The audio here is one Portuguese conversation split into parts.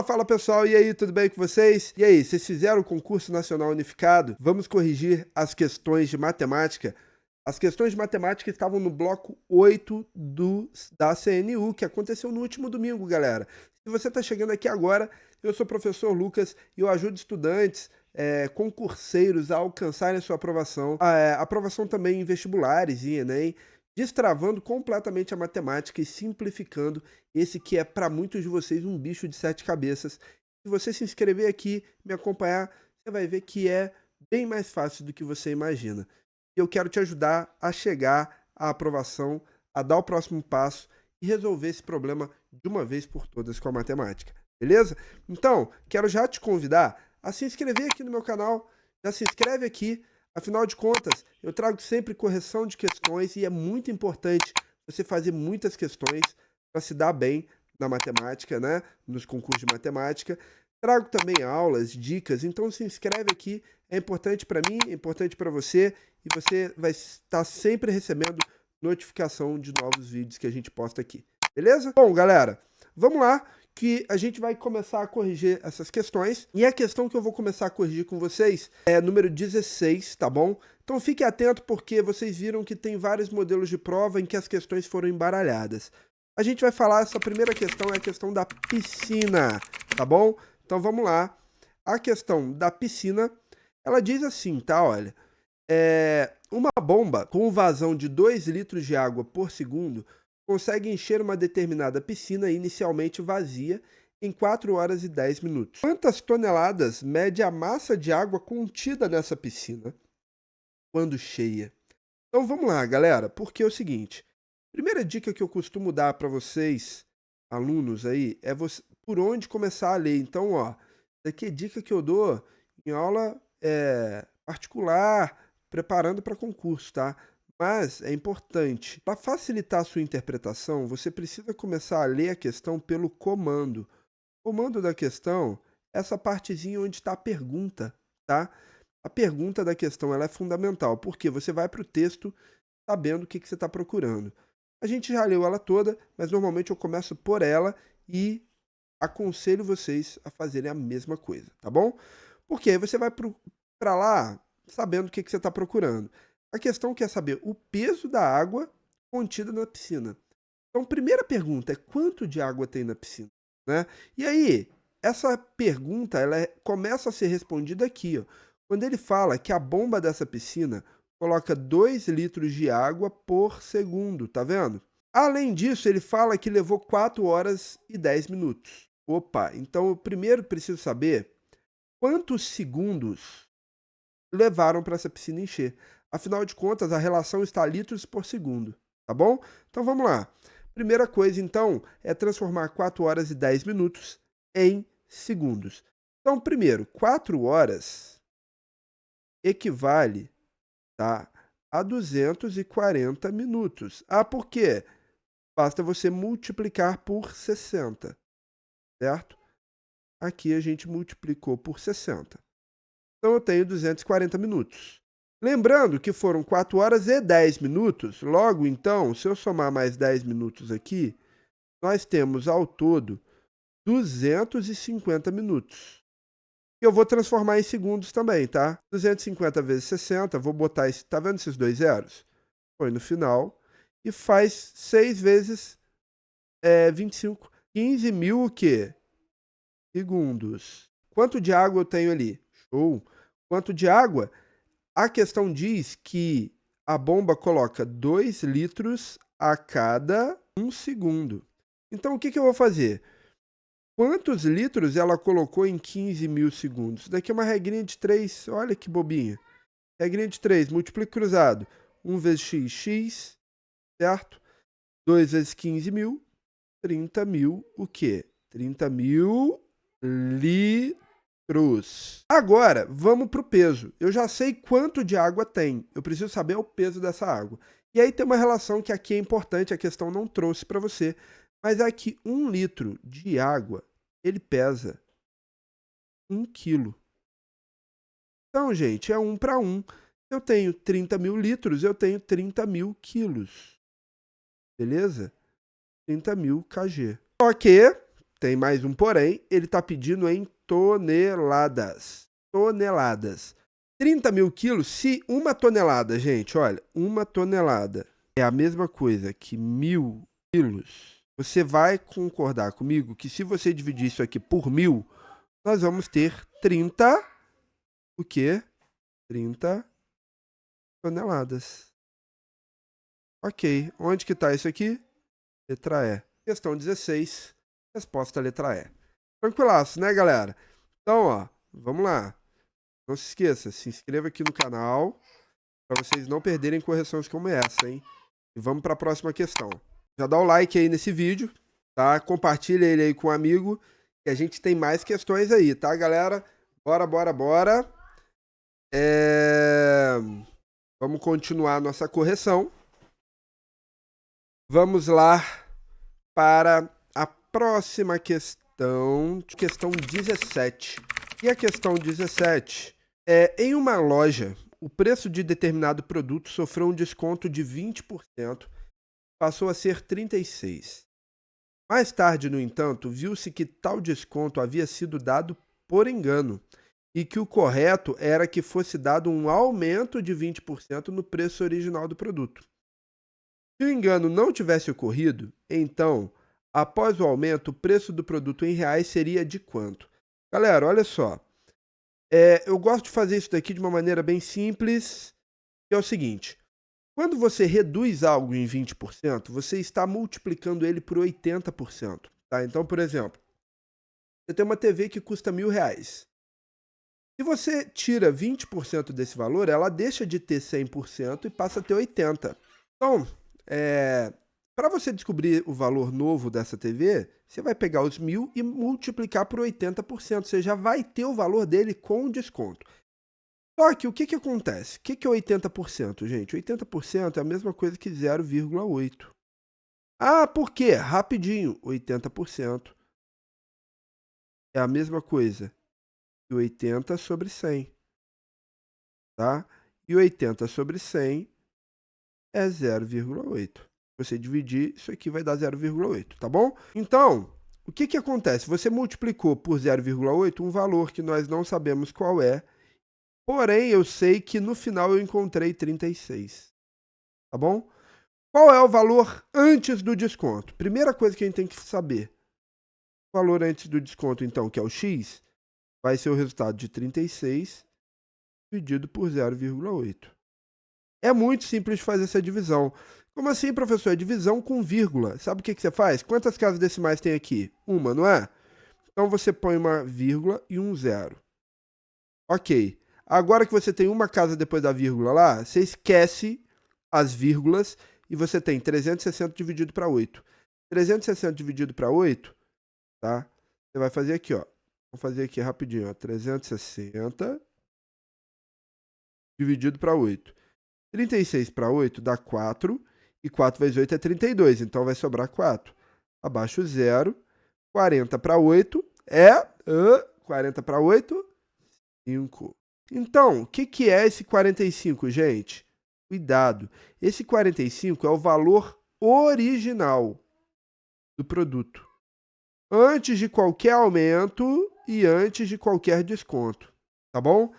Fala pessoal, e aí, tudo bem com vocês? E aí, vocês fizeram o concurso nacional unificado? Vamos corrigir as questões de matemática. As questões de matemática estavam no bloco 8 da CNU, que aconteceu no último domingo, galera. Se você está chegando aqui agora, eu sou o professor Lucas e eu ajudo estudantes, concurseiros a alcançarem a sua aprovação. Aprovação também em vestibulares e Enem, destravando completamente a matemática e simplificando esse que é para muitos de vocês um bicho de 7 cabeças. Se você se inscrever aqui, me acompanhar, você vai ver que é bem mais fácil do que você imagina. E eu quero te ajudar a chegar à aprovação, a dar o próximo passo e resolver esse problema de uma vez por todas com a matemática, beleza? Então, quero já te convidar a se inscrever aqui no meu canal. Já se inscreve aqui. Afinal de contas, eu trago sempre correção de questões e é muito importante você fazer muitas questões para se dar bem na matemática, né? Nos concursos de matemática. Trago também aulas, dicas, então se inscreve aqui, é importante para mim, é importante para você e você vai estar sempre recebendo notificação de novos vídeos que a gente posta aqui, beleza? Bom, galera, vamos lá que a gente vai começar a corrigir essas questões. E a questão que eu vou começar a corrigir com vocês é número 16, tá bom? Então fique atento porque vocês viram que tem vários modelos de prova em que as questões foram embaralhadas. A gente vai falar, essa primeira questão é a questão da piscina, tá bom? Então vamos lá. A questão da piscina, ela diz assim, tá? Olha, uma bomba com vazão de 2 litros de água por segundo consegue encher uma determinada piscina inicialmente vazia em 4 horas e 10 minutos. Quantas toneladas mede a massa de água contida nessa piscina quando cheia? Então vamos lá, galera, porque é o seguinte. Primeira dica que eu costumo dar para vocês, alunos aí, é por onde começar a ler. Então, ó, isso aqui é dica que eu dou em aula particular, preparando para concurso, tá? Mas é importante, para facilitar a sua interpretação, você precisa começar a ler a questão pelo comando. O comando da questão é essa partezinha onde está a pergunta, tá? A pergunta da questão ela é fundamental, porque você vai para o texto sabendo o que você está procurando. A gente já leu ela toda, mas normalmente eu começo por ela e aconselho vocês a fazerem a mesma coisa, tá bom? Porque aí você vai para lá sabendo o que você está procurando. A questão quer saber o peso da água contida na piscina. Então, primeira pergunta é quanto de água tem na piscina, né? E aí, essa pergunta começa a ser respondida aqui, ó, quando ele fala que a bomba dessa piscina coloca 2 litros de água por segundo, tá vendo? Além disso, ele fala que levou 4 horas e 10 minutos. Opa, então eu primeiro preciso saber quantos segundos levaram para essa piscina encher. Afinal de contas, a relação está litros por segundo, tá bom? Então vamos lá. Primeira coisa, então, é transformar 4 horas e 10 minutos em segundos. Então, primeiro, 4 horas equivale, tá, a 240 minutos. Ah, por quê? Basta você multiplicar por 60, certo? Aqui a gente multiplicou por 60. Então eu tenho 240 minutos. Lembrando que foram 4 horas e 10 minutos, logo então, se eu somar mais 10 minutos aqui, nós temos ao todo 250 minutos. Eu vou transformar em segundos também, tá? 250 vezes 60, vou botar esse, tá vendo esses dois zeros? Põe no final e faz 6 vezes 25, 15 mil o quê? Segundos. Quanto de água eu tenho ali? Show! Quanto de água? A questão diz que a bomba coloca 2 litros a cada 1 segundo. Então, o que eu vou fazer? Quantos litros ela colocou em 15 mil segundos? Isso daqui é uma regrinha de 3. Olha que bobinha. Regrinha de 3. Multiplica cruzado. 1 vezes x, x, certo? 2 vezes 15 mil. 30 mil, o quê? 30 mil litros. Agora, vamos para o peso. Eu já sei quanto de água tem. Eu preciso saber o peso dessa água. E aí tem uma relação que aqui é importante, a questão não trouxe para você. Mas é que 1 litro de água, ele pesa 1 quilo. Então, gente, é 1 para 1. Eu tenho 30 mil litros, eu tenho 30 mil quilos. Beleza? 30 mil kg. Só que tem mais um porém, ele está pedindo em toneladas. Toneladas. 30 mil quilos, se uma tonelada, gente, olha, uma tonelada é a mesma coisa que 1.000 quilos, você vai concordar comigo que se você dividir isso aqui por 1.000, nós vamos ter 30, o quê? 30 toneladas. Ok, onde que está isso aqui? Letra E. Questão 16, resposta letra E. Tranquilaço, né, galera? Então, ó, vamos lá. Não se esqueça, se inscreva aqui no canal para vocês não perderem correções como essa, hein? E vamos para a próxima questão. Já dá o like aí nesse vídeo, tá? Compartilha ele aí com um amigo, que a gente tem mais questões aí, tá, galera? Bora, bora, bora. Vamos continuar a nossa correção. Vamos lá para a próxima questão, questão 17. E a questão 17 é: em uma loja, o preço de determinado produto sofreu um desconto de 20%, passou a ser 36%. Mais tarde, no entanto, viu-se que tal desconto havia sido dado por engano e que o correto era que fosse dado um aumento de 20% no preço original do produto. Se o engano não tivesse ocorrido, então, após o aumento, o preço do produto em reais seria de quanto? Galera, olha só. Eu gosto de fazer isso daqui de uma maneira bem simples, que é o seguinte. Quando você reduz algo em 20%, você está multiplicando ele por 80%. Tá? Então, por exemplo, você tem uma TV que custa R$1.000. Se você tira 20% desse valor, ela deixa de ter 100% e passa a ter 80%. Então, para você descobrir o valor novo dessa TV, você vai pegar os 1.000 e multiplicar por 80%. Você já vai ter o valor dele com desconto. Só que o que acontece? O que é 80%, gente? 80% é a mesma coisa que 0,8. Ah, por quê? Rapidinho. 80% é a mesma coisa que 80 sobre 100. Tá? E 80 sobre 100 é 0,8. Você dividir, isso aqui vai dar 0,8, tá bom? Então, o que acontece? Você multiplicou por 0,8 um valor que nós não sabemos qual é, porém eu sei que no final eu encontrei 36, tá bom? Qual é o valor antes do desconto? Primeira coisa que a gente tem que saber. O valor antes do desconto, então, que é o x, vai ser o resultado de 36 dividido por 0,8. É muito simples de fazer essa divisão. Como assim, professor? É divisão com vírgula. Sabe o que você faz? Quantas casas decimais tem aqui? Uma, não é? Então você põe uma vírgula e um zero. Ok. Agora que você tem uma casa depois da vírgula lá, você esquece as vírgulas e você tem 360 dividido para 8. 360 dividido para 8, tá? Você vai fazer aqui, ó. Vamos fazer aqui rapidinho, ó. 360 dividido para 8. 36 para 8 dá 4, e 4 vezes 8 é 32, então vai sobrar 4. Abaixo 0, 40 para 8 é 40 para 8, 5. Então, o que é esse 45, gente? Cuidado, esse 45 é o valor original do produto, antes de qualquer aumento e antes de qualquer desconto, tá bom?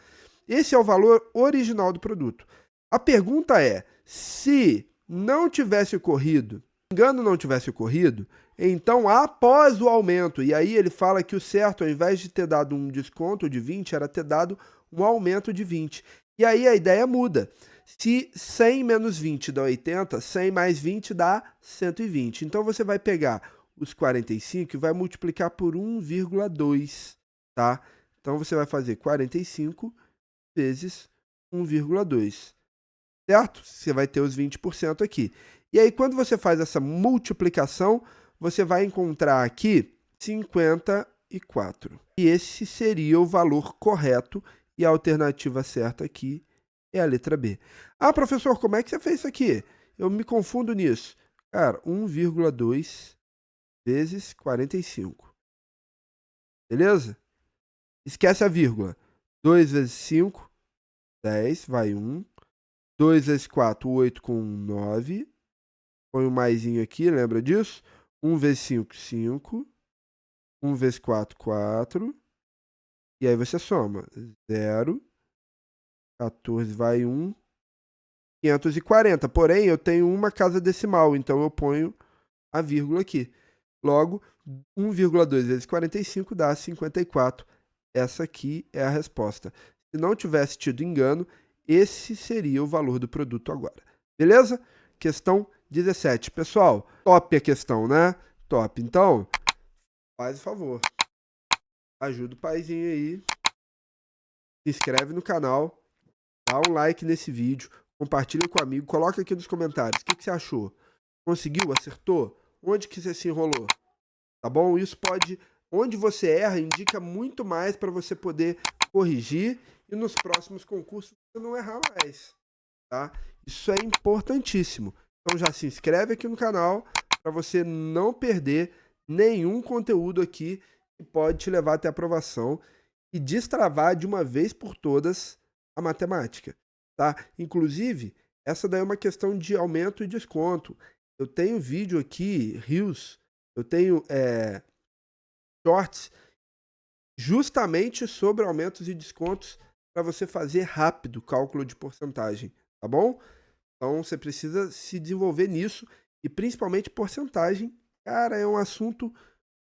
Esse é o valor original do produto. A pergunta é, se não tivesse ocorrido, engano não tivesse ocorrido, então após o aumento, e aí ele fala que o certo, ao invés de ter dado um desconto de 20, era ter dado um aumento de 20. E aí a ideia muda. Se 100 menos 20 dá 80, 100 mais 20 dá 120. Então você vai pegar os 45 e vai multiplicar por 1,2, tá? Então você vai fazer 45 vezes 1,2. Certo? Você vai ter os 20% aqui. E aí, quando você faz essa multiplicação, você vai encontrar aqui 54. E esse seria o valor correto, e a alternativa certa aqui é a letra B. Ah, professor, como é que você fez isso aqui? Eu me confundo nisso. Cara, 1,2 vezes 45. Beleza? Esquece a vírgula. 2 vezes 5, 10, vai 1. 2 vezes 4, 8 com 9. Põe um maisinho aqui, lembra disso? 1 vezes 5, 5. 1 vezes 4, 4. E aí você soma 0, 14 vai 1, 540. Porém, eu tenho uma casa decimal, então eu ponho a vírgula aqui. Logo, 1,2 vezes 45 dá 54. Essa aqui é a resposta. Se não tivesse tido engano, esse seria o valor do produto agora. Beleza? Questão 17. Pessoal, top a questão, né? Top. Então, faz o favor. Ajuda o paizinho aí. Se inscreve no canal. Dá um like nesse vídeo. Compartilha com o amigo. Coloca aqui nos comentários. O que você achou? Conseguiu? Acertou? Onde que você se enrolou? Tá bom? Isso pode... Onde você erra, indica muito mais para você poder corrigir e nos próximos concursos você não errar mais, tá? Isso é importantíssimo. Então já se inscreve aqui no canal para você não perder nenhum conteúdo aqui que pode te levar até a aprovação e destravar de uma vez por todas a matemática, tá? Inclusive, essa daí é uma questão de aumento e desconto. Eu tenho vídeo aqui, Reels, eu tenho shorts justamente sobre aumentos e descontos para você fazer rápido cálculo de porcentagem, tá bom? Então você precisa se desenvolver nisso e principalmente porcentagem, cara, é um assunto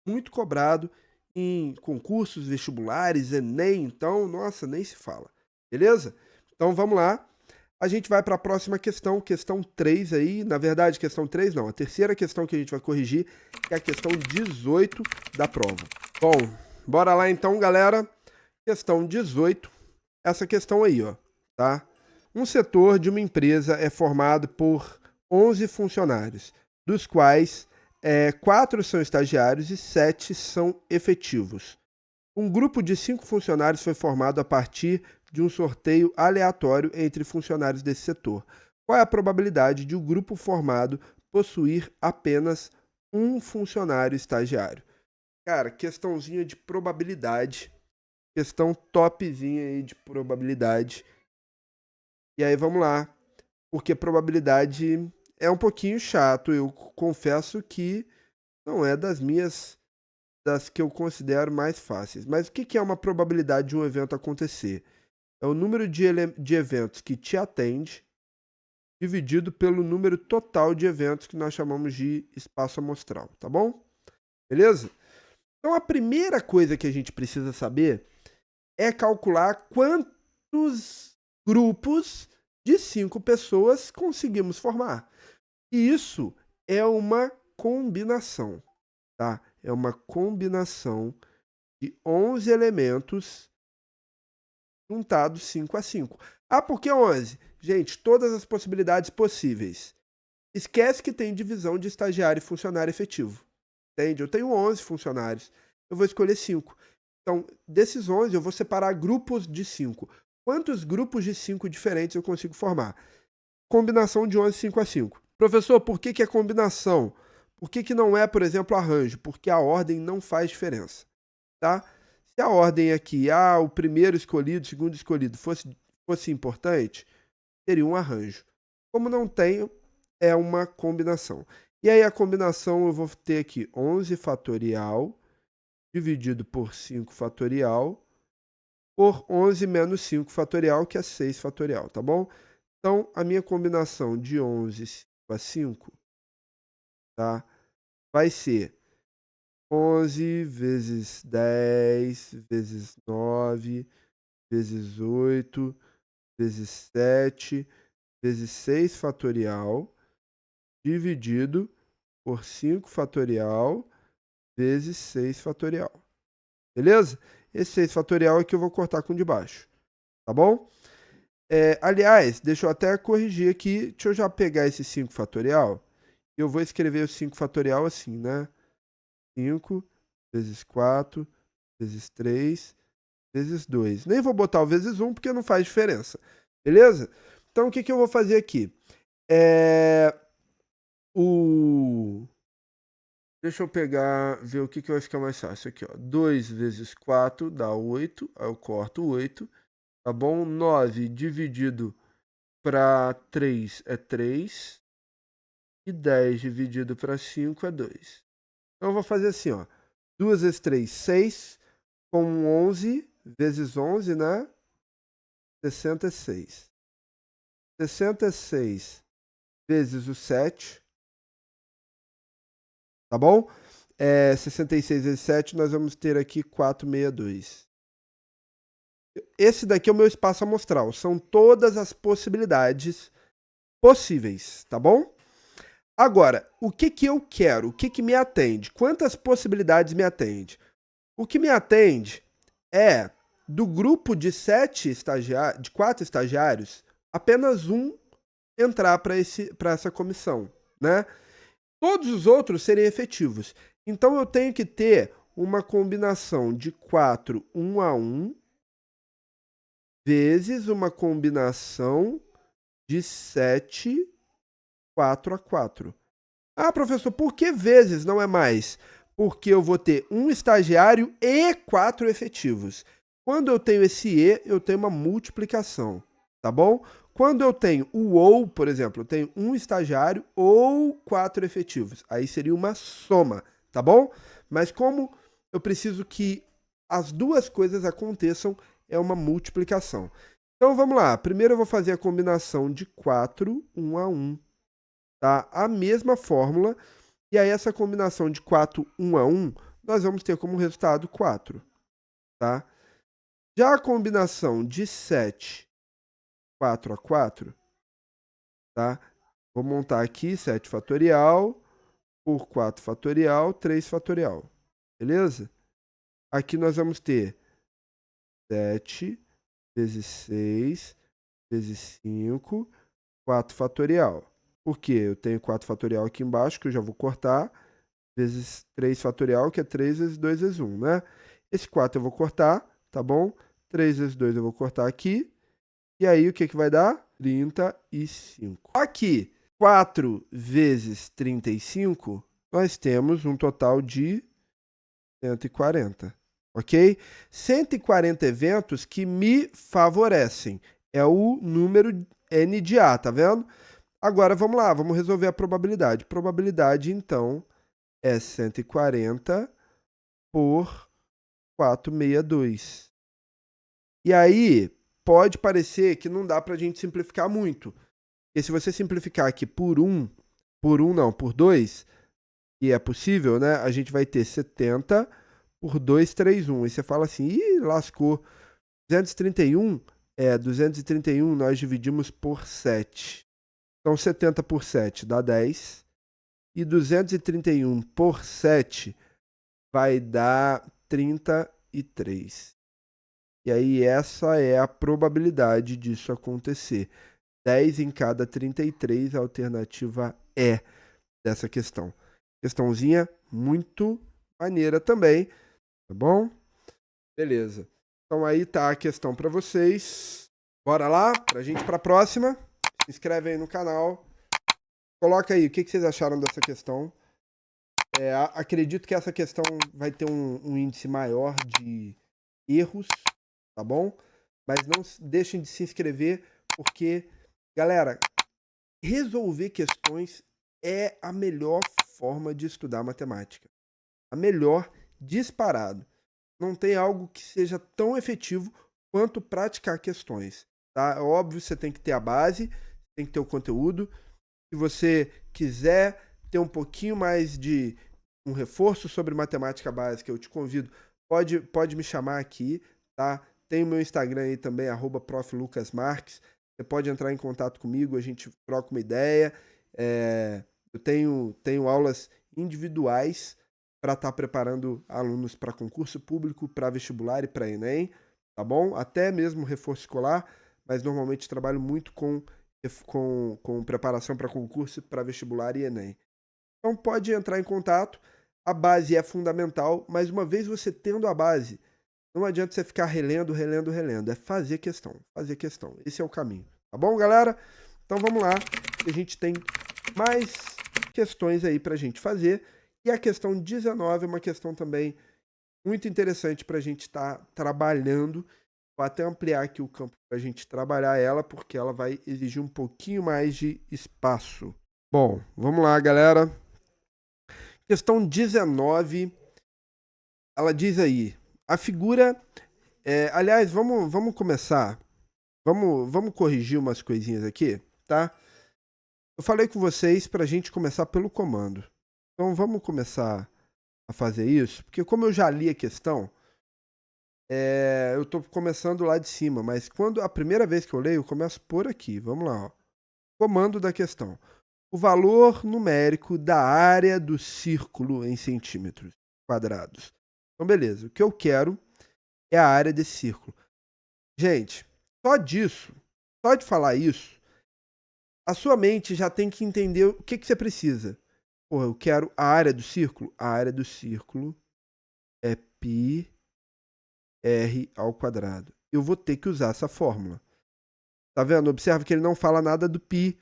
muito cobrado em concursos, vestibulares, Enem, então, nossa, nem se fala. Beleza? Então vamos lá. A gente vai para a próxima questão, questão 3 aí, na verdade, questão 3 não, a terceira questão que a gente vai corrigir é a questão 18 da prova. Bom, bora lá então, galera. Questão 18, essa questão aí, ó, tá? Um setor de uma empresa é formado por 11 funcionários, dos quais 4 são estagiários e 7 são efetivos. Um grupo de 5 funcionários foi formado a partir de um sorteio aleatório entre funcionários desse setor. Qual é a probabilidade de o grupo formado possuir apenas um funcionário estagiário? Cara, questãozinha de probabilidade. Questão topzinha aí de probabilidade. E aí vamos lá. Porque probabilidade é um pouquinho chato. Eu confesso que não é das que eu considero mais fáceis. Mas o que é uma probabilidade de um evento acontecer? É o número de eventos que te atende dividido pelo número total de eventos que nós chamamos de espaço amostral, tá bom? Beleza? Então a primeira coisa que a gente precisa saber é calcular quantos grupos de 5 pessoas conseguimos formar. E isso é uma combinação, tá? É uma combinação de 11 elementos juntados 5 a 5. Ah, por que 11? Gente, todas as possibilidades possíveis. Esquece que tem divisão de estagiário e funcionário efetivo. Entende? Eu tenho 11 funcionários. Eu vou escolher 5. Então, desses 11, eu vou separar grupos de 5. Quantos grupos de 5 diferentes eu consigo formar? Combinação de 11, 5 a 5. Professor, por que é combinação? Por que não é, por exemplo, arranjo? Porque a ordem não faz diferença, tá? Se a ordem aqui, o primeiro escolhido, o segundo escolhido fosse importante, teria um arranjo. Como não tenho, é uma combinação. E aí a combinação eu vou ter aqui 11 fatorial dividido por 5 fatorial por 11 menos 5 fatorial, que é 6 fatorial, tá bom? Então, a minha combinação de 11 5 a 5, tá? Vai ser 11 vezes 10 vezes 9 vezes 8 vezes 7 vezes 6 fatorial dividido por 5 fatorial vezes 6 fatorial. Beleza? Esse 6 fatorial é que eu vou cortar com de baixo. Tá bom? Aliás, deixa eu até corrigir aqui. Deixa eu já pegar esse 5 fatorial. Eu vou escrever o 5 fatorial assim, né? 5 vezes 4 vezes 3 vezes 2. Nem vou botar o vezes 1 porque não faz diferença. Beleza? Então, o que eu vou fazer aqui? Deixa eu pegar, ver o que vai ficar mais fácil aqui, ó. 2 vezes 4 dá 8, aí eu corto 8, tá bom? 9 dividido para 3 é 3, e 10 dividido para 5 é 2. Então eu vou fazer assim, ó. 2 vezes 3, 6. Com 11 vezes 11, né? 66. 66 vezes o 7. Tá bom? 66 vezes 7, nós vamos ter aqui 462. Esse daqui é o meu espaço amostral. São todas as possibilidades possíveis, tá bom? Agora, o que que eu quero? O que que me atende? Quantas possibilidades me atende? O que me atende é, do grupo de 4 estagiários, apenas um entrar para essa comissão, né? Todos os outros serem efetivos. Então, eu tenho que ter uma combinação de 4, 1 a 1, vezes uma combinação de 7, 4 a 4. Ah, professor, por que vezes não é mais? Porque eu vou ter um estagiário e 4 efetivos. Quando eu tenho esse E, eu tenho uma multiplicação, tá bom? Quando eu tenho o ou, por exemplo, eu tenho um estagiário ou 4 efetivos. Aí seria uma soma, tá bom? Mas como eu preciso que as duas coisas aconteçam, é uma multiplicação. Então vamos lá. Primeiro eu vou fazer a combinação de 4, 1 a 1. Tá? A mesma fórmula. E aí essa combinação de 4, 1 a 1, nós vamos ter como resultado 4. Tá? Já a combinação de 7, 4 a 4, tá? Vou montar aqui 7 fatorial por 4 fatorial, 3 fatorial. Beleza? Aqui nós vamos ter 7 vezes 6 vezes 5, 4 fatorial. Por quê? Eu tenho 4 fatorial aqui embaixo, que eu já vou cortar, vezes 3 fatorial, que é 3 vezes 2 vezes 1, né? Esse 4 eu vou cortar, tá bom? 3 vezes 2 eu vou cortar aqui. E aí, o que que vai dar? 35. Aqui, 4 vezes 35, nós temos um total de 140, ok? 140 eventos que me favorecem. É o número N de A, tá vendo? Agora, vamos lá, vamos resolver a probabilidade. Probabilidade, então, é 140 por 462. E aí, pode parecer que não dá para a gente simplificar muito. Porque se você simplificar aqui por 2, que é possível, né? A gente vai ter 70 por 231. E você fala assim, ih, lascou. 231 nós dividimos por 7. Então, 70 por 7 dá 10. E 231 por 7 vai dar 33. E aí, essa é a probabilidade disso acontecer. 10 em cada 33, a alternativa é dessa questão. Questãozinha muito maneira também, tá bom? Beleza. Então aí tá a questão para vocês. Bora lá, pra gente ir pra próxima. Se inscreve aí no canal. Coloca aí o que vocês acharam dessa questão. Acredito que essa questão vai ter um índice maior de erros, tá bom? Mas não deixem de se inscrever, porque, galera, resolver questões é a melhor forma de estudar matemática. A melhor disparado. Não tem algo que seja tão efetivo quanto praticar questões. Tá? É óbvio, você tem que ter a base, tem que ter o conteúdo. Se você quiser ter um pouquinho mais de um reforço sobre matemática básica, eu te convido, pode me chamar aqui, tá? Tem o meu Instagram aí também, @proflucasmarques. Você pode entrar em contato comigo, a gente troca uma ideia. Eu tenho aulas individuais para estar preparando alunos para concurso público, para vestibular e para Enem, tá bom? Até mesmo reforço escolar, mas normalmente trabalho muito com preparação para concurso, para vestibular e Enem. Então pode entrar em contato, a base é fundamental, mas uma vez você tendo a base, não adianta você ficar relendo, é fazer questão, esse é o caminho, tá bom, galera? Então vamos lá, a gente tem mais questões aí pra gente fazer, e a questão 19 é uma questão também muito interessante para a gente estar trabalhando. Vou até ampliar aqui o campo para a gente trabalhar ela, porque ela vai exigir um pouquinho mais de espaço. Bom, vamos lá, galera. Questão 19 ela diz aí, a figura... aliás, vamos começar. Vamos corrigir umas coisinhas aqui, tá? Eu falei com vocês para a gente começar pelo comando. Então vamos começar a fazer isso, porque como eu já li a questão, eu estou começando lá de cima, mas quando a primeira vez que eu leio, eu começo por aqui. Vamos lá, ó. Comando da questão. O valor numérico da área do círculo em centímetros quadrados. Então, beleza. O que eu quero é a área desse círculo. Gente, só disso, só de falar isso, a sua mente já tem que entender o que você precisa. Porra, eu quero a área do círculo. A área do círculo é πr ao quadrado. Eu vou ter que usar essa fórmula. Tá vendo? Observa que ele não fala nada do π,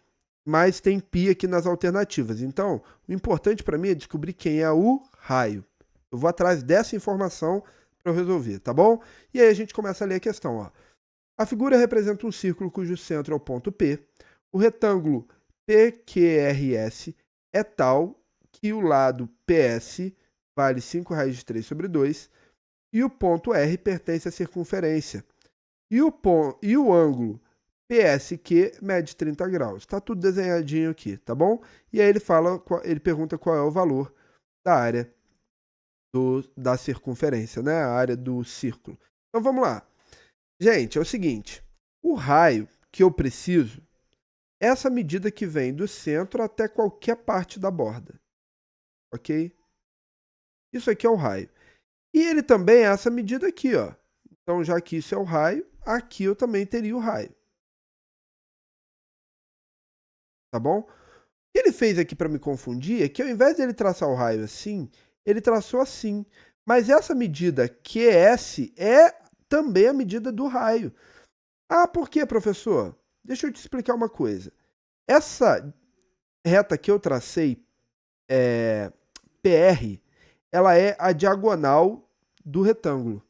mas tem π aqui nas alternativas. Então, o importante para mim é descobrir quem é o raio. Eu vou atrás dessa informação para eu resolver, tá bom? E aí a gente começa a ler a questão, ó. A figura representa um círculo cujo centro é o ponto P. O retângulo PQRS é tal que o lado PS vale 5 raiz de 3 sobre 2 e o ponto R pertence à circunferência. E o ângulo PSQ mede 30 graus. Está tudo desenhadinho aqui, tá bom? E aí ele pergunta qual é o valor da área da circunferência, né? A área do círculo. Então vamos lá. Gente, é o seguinte, o raio que eu preciso é essa medida que vem do centro até qualquer parte da borda, ok? Isso aqui é o raio. E ele também é essa medida aqui, ó. Então, já que isso é o raio, aqui eu também teria o raio. Tá bom? O que ele fez aqui para me confundir é que ao invés dele traçar o raio assim, ele traçou assim. Mas essa medida QS é também a medida do raio. Ah, por quê, professor? Deixa eu te explicar uma coisa. Essa reta que eu tracei, PR, ela é a diagonal do retângulo.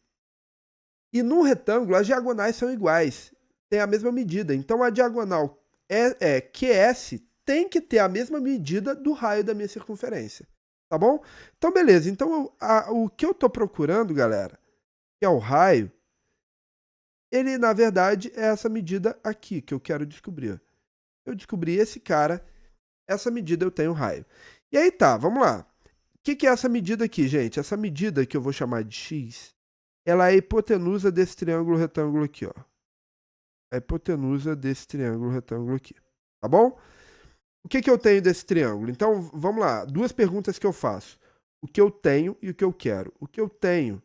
E no retângulo, as diagonais são iguais, tem a mesma medida. Então, a diagonal QS tem que ter a mesma medida do raio da minha circunferência. Tá bom? Então, beleza. Então, o que eu estou procurando, galera, que é o raio, ele, na verdade, é essa medida aqui que eu quero descobrir. Eu descobri esse cara, essa medida eu tenho raio. E aí tá, vamos lá. O que é essa medida aqui, gente? Essa medida que eu vou chamar de x, ela é a hipotenusa desse triângulo retângulo aqui, ó. A hipotenusa desse triângulo retângulo aqui. Tá bom? O que eu tenho desse triângulo? Então, vamos lá. Duas perguntas que eu faço. O que eu tenho e o que eu quero. O que eu tenho,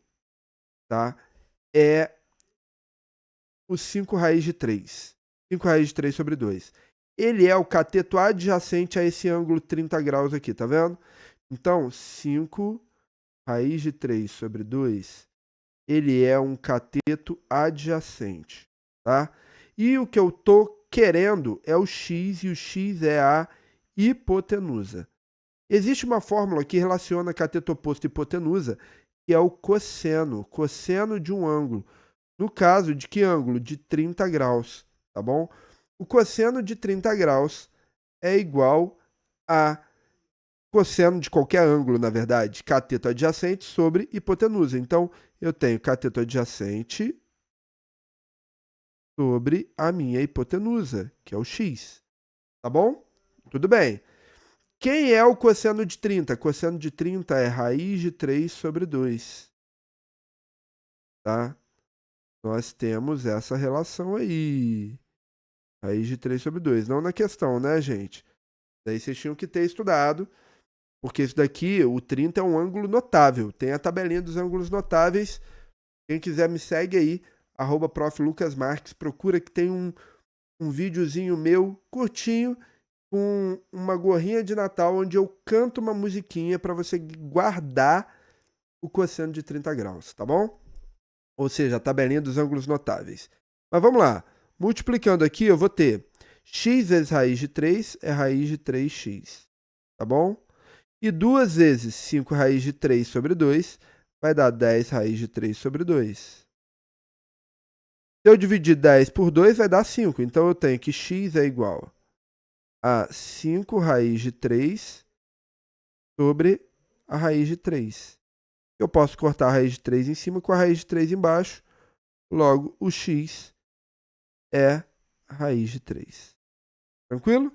tá? É o 5 raiz de 3. 5 raiz de 3 sobre 2. Ele é o cateto adjacente a esse ângulo 30 graus aqui, tá vendo? Então, 5 raiz de 3 sobre 2, ele é um cateto adjacente, tá? E o que eu estou querendo é o x, e o x é a hipotenusa. Existe uma fórmula que relaciona cateto oposto e hipotenusa, que é o cosseno de um ângulo. No caso de que ângulo? De 30 graus, tá bom? O cosseno de 30 graus é igual a cosseno de qualquer ângulo, na verdade, cateto adjacente sobre hipotenusa. Então, eu tenho cateto adjacente sobre a minha hipotenusa, que é o x. Tá bom? Tudo bem. Quem é o cosseno de 30? Cosseno de 30 é raiz de 3 sobre 2. Tá? Nós temos essa relação aí. Raiz de 3 sobre 2. Não na questão, né, gente? Daí vocês tinham que ter estudado, porque isso daqui, o 30 é um ângulo notável. Tem a tabelinha dos ângulos notáveis. Quem quiser me segue aí, @prof. Lucas Marques. Procura que tem um videozinho meu curtinho com uma gorrinha de Natal onde eu canto uma musiquinha para você guardar o cosseno de 30 graus, tá bom? Ou seja, a tabelinha dos ângulos notáveis. Mas vamos lá. Multiplicando aqui, eu vou ter x vezes raiz de 3 é raiz de 3x, tá bom? E 2 vezes 5 raiz de 3 sobre 2 vai dar 10 raiz de 3 sobre 2. Se eu dividir 10 por 2, vai dar 5. Então, eu tenho que x é igual a 5 raiz de 3 sobre a raiz de 3. Eu posso cortar a raiz de 3 em cima com a raiz de 3 embaixo. Logo, o x é raiz de 3. Tranquilo?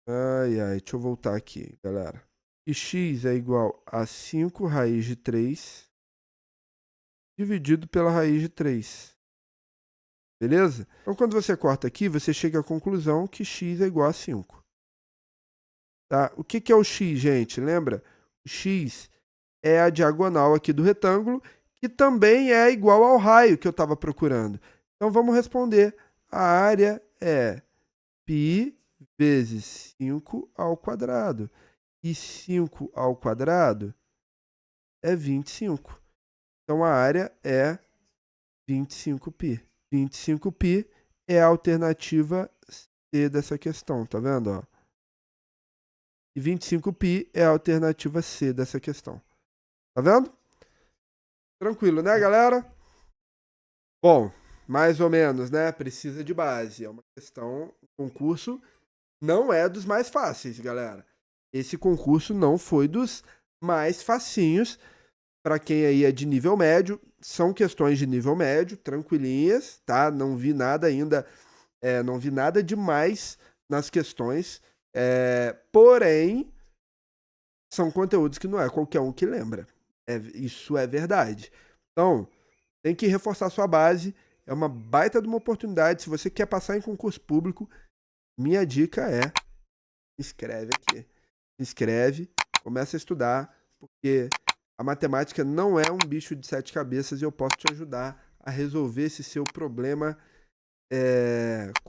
Ai, ai, deixa eu voltar aqui, galera. E x é igual a 5 raiz de 3 dividido pela raiz de 3. Beleza? Então, quando você corta aqui, você chega à conclusão que x é igual a 5. Tá? O que é o x, gente? Lembra? O x é a diagonal aqui do retângulo, que também é igual ao raio que eu estava procurando. Então, vamos responder. A área é π vezes 5 ao quadrado. E 5 ao quadrado é 25. Então, a área é 25π. 25π é a alternativa C dessa questão, tá vendo? Ó? E 25π é a alternativa C dessa questão. Tá vendo? Tranquilo, né, galera? Bom, mais ou menos, né? Precisa de base. É uma questão, o concurso não é dos mais fáceis, galera. Esse concurso não foi dos mais facinhos. Para quem aí é de nível médio, são questões de nível médio, tranquilinhas, tá? Não vi nada ainda, não vi nada demais nas questões. Porém, são conteúdos que não é qualquer um que lembra. Isso é verdade. Então, tem que reforçar sua base. É uma baita de uma oportunidade. Se você quer passar em concurso público, minha dica é: escreve aqui. Se inscreve, começa a estudar, porque a matemática não é um bicho de 7 cabeças e eu posso te ajudar a resolver esse seu problema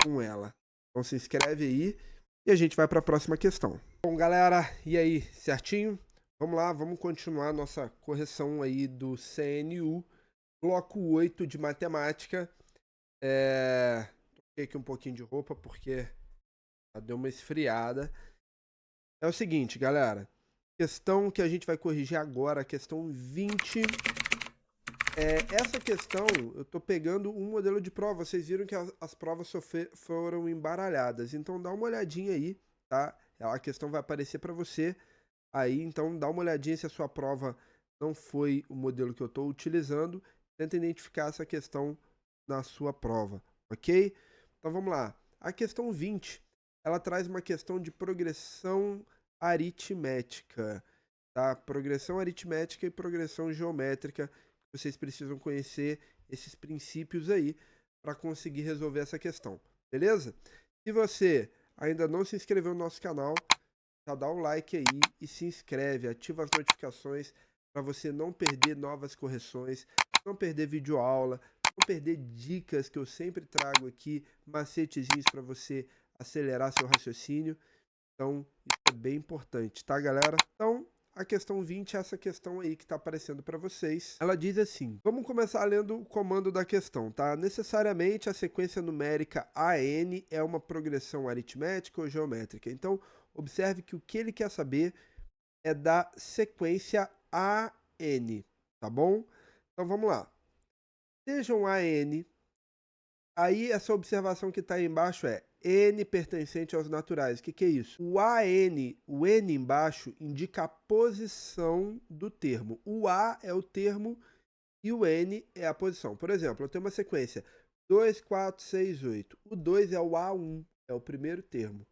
com ela. Então se inscreve aí e a gente vai para a próxima questão. Bom, galera, e aí, certinho? Vamos lá, vamos continuar nossa correção aí do CNU, bloco 8 de matemática. Toquei aqui um pouquinho de roupa porque deu uma esfriada. É o seguinte, galera. Questão que a gente vai corrigir agora, a questão 20. Essa questão, eu estou pegando um modelo de prova. Vocês viram que as provas foram embaralhadas. Então dá uma olhadinha aí, tá? A questão vai aparecer para você aí. Então dá uma olhadinha se a sua prova não foi o modelo que eu estou utilizando. Tenta identificar essa questão na sua prova, ok? Então vamos lá. A questão 20, ela traz uma questão de progressão aritmética, tá? Progressão aritmética e progressão geométrica. Vocês precisam conhecer esses princípios aí para conseguir resolver essa questão, beleza? Se você ainda não se inscreveu no nosso canal, já dá um like aí e se inscreve, ativa as notificações para você não perder novas correções, não perder videoaula, não perder dicas que eu sempre trago aqui, macetezinhos para você acelerar seu raciocínio. Então, isso é bem importante, tá, galera? Então, a questão 20 é essa questão aí que está aparecendo para vocês. Ela diz assim: vamos começar lendo o comando da questão, tá? Necessariamente a sequência numérica AN é uma progressão aritmética ou geométrica. Então, observe que o que ele quer saber é da sequência AN, tá bom? Então, vamos lá. Sejam AN, aí essa observação que está aí embaixo é N pertencente aos naturais. O que é isso? O AN, o N embaixo, indica a posição do termo. O A é o termo e o N é a posição. Por exemplo, eu tenho uma sequência 2, 4, 6, 8. O 2 é o A1, é o primeiro termo.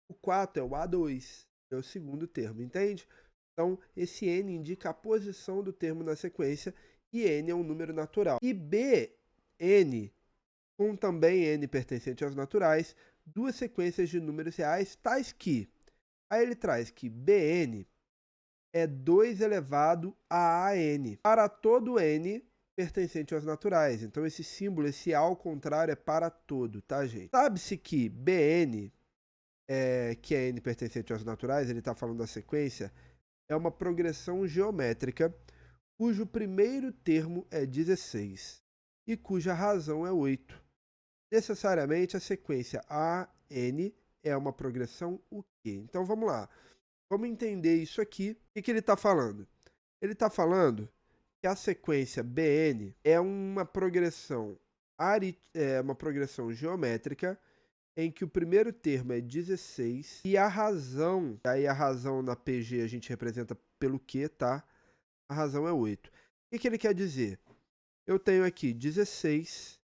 O 4 é o A2, é o segundo termo, entende? Então, esse N indica a posição do termo na sequência e N é um número natural. E BN, com também N pertencente aos naturais, duas sequências de números reais, tais que... Aí ele traz que Bn é 2 elevado a AN, para todo N pertencente aos naturais. Então, esse símbolo, esse A ao contrário, é para todo, tá, gente? Sabe-se que Bn, que é N pertencente aos naturais, ele está falando da sequência, é uma progressão geométrica cujo primeiro termo é 16 e cuja razão é 8. Necessariamente a sequência AN é uma progressão o quê? Então vamos lá. Vamos entender isso aqui. O que ele está falando? Ele está falando que a sequência BN é uma progressão geométrica em que o primeiro termo é 16 e a razão, aí a razão na PG a gente representa pelo Q, tá? a razão é 8. O que ele quer dizer? Eu tenho aqui 16.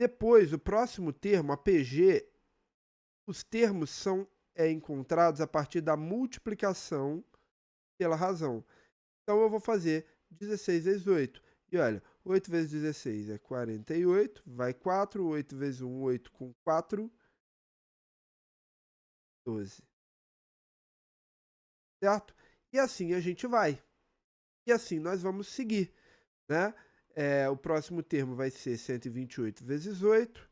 Depois, o próximo termo, a PG, os termos são encontrados a partir da multiplicação pela razão. Então, eu vou fazer 16 vezes 8. E olha, 8 vezes 16 é 48, vai 4, 8 vezes 1, 8 com 4, 12. Certo? E assim a gente vai. E assim nós vamos seguir, né? O próximo termo vai ser 128 vezes 8.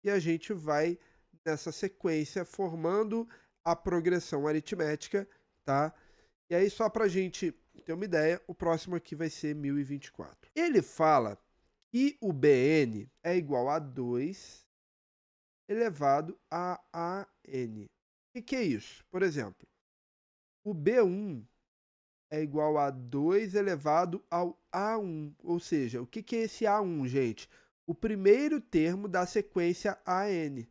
E a gente vai nessa sequência formando a progressão aritmética, tá? E aí, só para a gente ter uma ideia, o próximo aqui vai ser 1024. Ele fala que o Bn é igual a 2 elevado a AN. O que é isso? Por exemplo, o B1 é igual a 2 elevado ao A1. Ou seja, o que é esse A1, gente? O primeiro termo da sequência AN.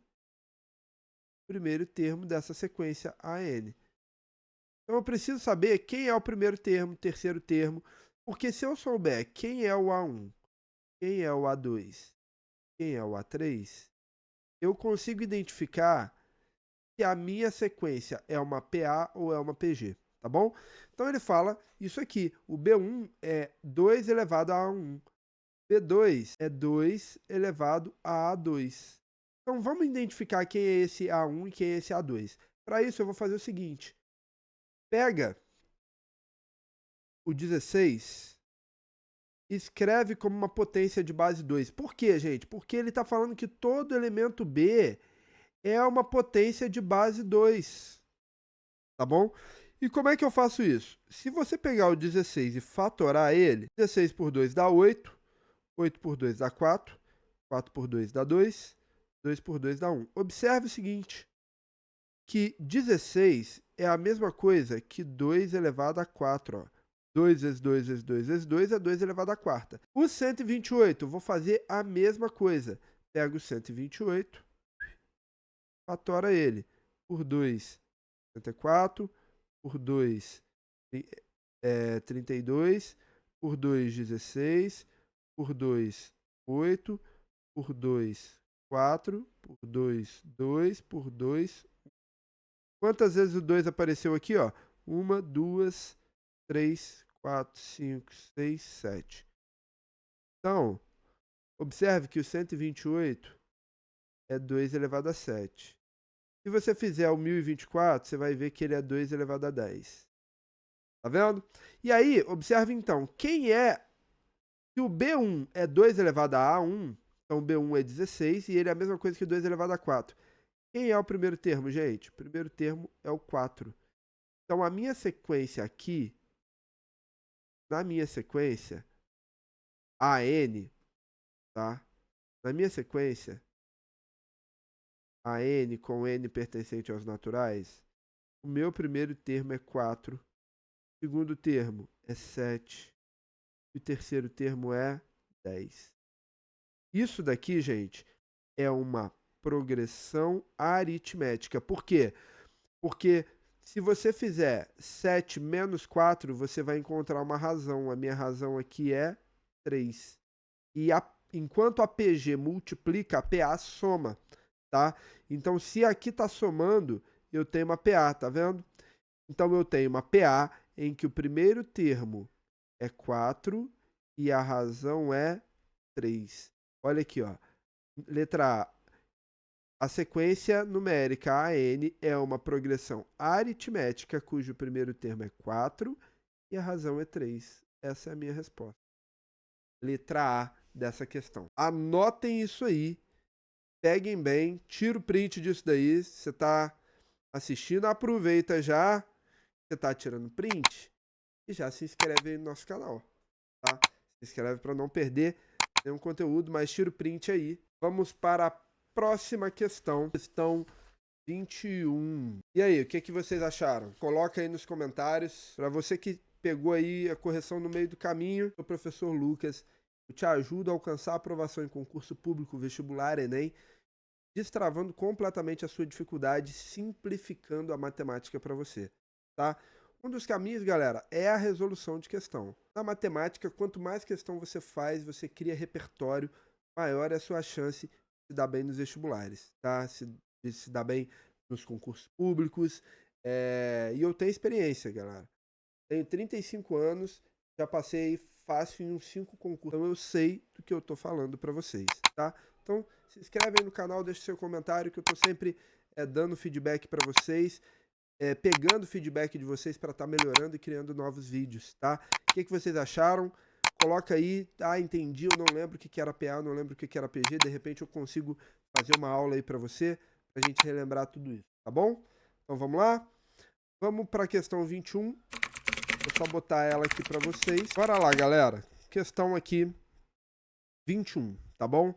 Primeiro termo dessa sequência AN. Então eu preciso saber quem é o primeiro termo, terceiro termo, porque se eu souber quem é o A1, quem é o A2, quem é o A3, eu consigo identificar se a minha sequência é uma PA ou é uma PG, tá bom? Então ele fala isso aqui, o B1 é 2 elevado a A1, B2 é 2 elevado a A2. Então vamos identificar quem é esse A1 e quem é esse A2. Para isso eu vou fazer o seguinte, pega o 16 e escreve como uma potência de base 2. Por quê, gente? Porque ele está falando que todo elemento B é uma potência de base 2. Tá bom? E como é que eu faço isso? Se você pegar o 16 e fatorar ele, 16 por 2 dá 8, 8 por 2 dá 4, 4 por 2 dá 2, 2 por 2 dá 1. Observe o seguinte, que 16 é a mesma coisa que 2 elevado a 4, ó. 2 vezes 2 vezes 2 vezes 2 é 2 elevado a quarta. O 128, eu vou fazer a mesma coisa. Pego o 128, fatora ele por 2, 64, por 2, 32, por 2, 16, por 2, 8, por 2, 4, por 2, 2, por 2. Quantas vezes o 2 apareceu aqui, ó? 1, 2, 3, 4, 5, 6, 7. Então, observe que o 128 é 2 elevado a 7. Se você fizer o 1024, você vai ver que ele é 2 elevado a 10. Tá vendo? E aí, observe então, quem é... Se o B1 é 2 elevado a A1, então o B1 é 16 e ele é a mesma coisa que 2 elevado a 4. Quem é o primeiro termo, gente? O primeiro termo é o 4. Então, a minha sequência aqui, na minha sequência, AN, tá? Na minha sequência, AN com N pertencente aos naturais, o meu primeiro termo é 4, o segundo termo é 7, e o terceiro termo é 10. Isso daqui, gente, é uma progressão aritmética. Por quê? Porque se você fizer 7 menos 4, você vai encontrar uma razão. A minha razão aqui é 3. E enquanto a PG multiplica, a PA soma, tá? Então, se aqui está somando, eu tenho uma PA, tá vendo? Então, eu tenho uma PA em que o primeiro termo é 4 e a razão é 3. Olha aqui, ó. Letra A. A sequência numérica AN é uma progressão aritmética cujo primeiro termo é 4 e a razão é 3. Essa é a minha resposta. Letra A dessa questão. Anotem isso aí. Peguem bem. Tira o print disso daí. Você está assistindo, aproveita já. Você está tirando print e já se inscreve aí no nosso canal. Tá? Se inscreve para não perder nenhum conteúdo, mas tira o print aí. Vamos para a próxima questão. Questão 21. E aí, o que vocês acharam? Coloca aí nos comentários. Para você que pegou aí a correção no meio do caminho, o professor Lucas, eu te ajudo a alcançar a aprovação em concurso público, vestibular, Enem, destravando completamente a sua dificuldade, simplificando a matemática para você, tá? Um dos caminhos, galera, é a resolução de questão. Na matemática, quanto mais questão você faz, você cria repertório, maior é a sua chance de se dar bem nos vestibulares, tá? De se dar bem nos concursos públicos. E eu tenho experiência, galera. Tenho 35 anos, já passei fácil em uns 5 concursos. Então eu sei do que eu tô falando para vocês, tá? Então se inscreve aí no canal, deixa seu comentário que eu tô sempre dando feedback para vocês. Pegando feedback de vocês para estar melhorando e criando novos vídeos, tá? O que vocês acharam? Coloca aí, tá? Entendi, eu não lembro o que era PA, não lembro o que era PG, de repente eu consigo fazer uma aula aí para você, pra gente relembrar tudo isso, tá bom? Então vamos lá? Vamos para a questão 21. Vou só botar ela aqui para vocês. Bora lá, galera. Questão aqui 21, tá bom?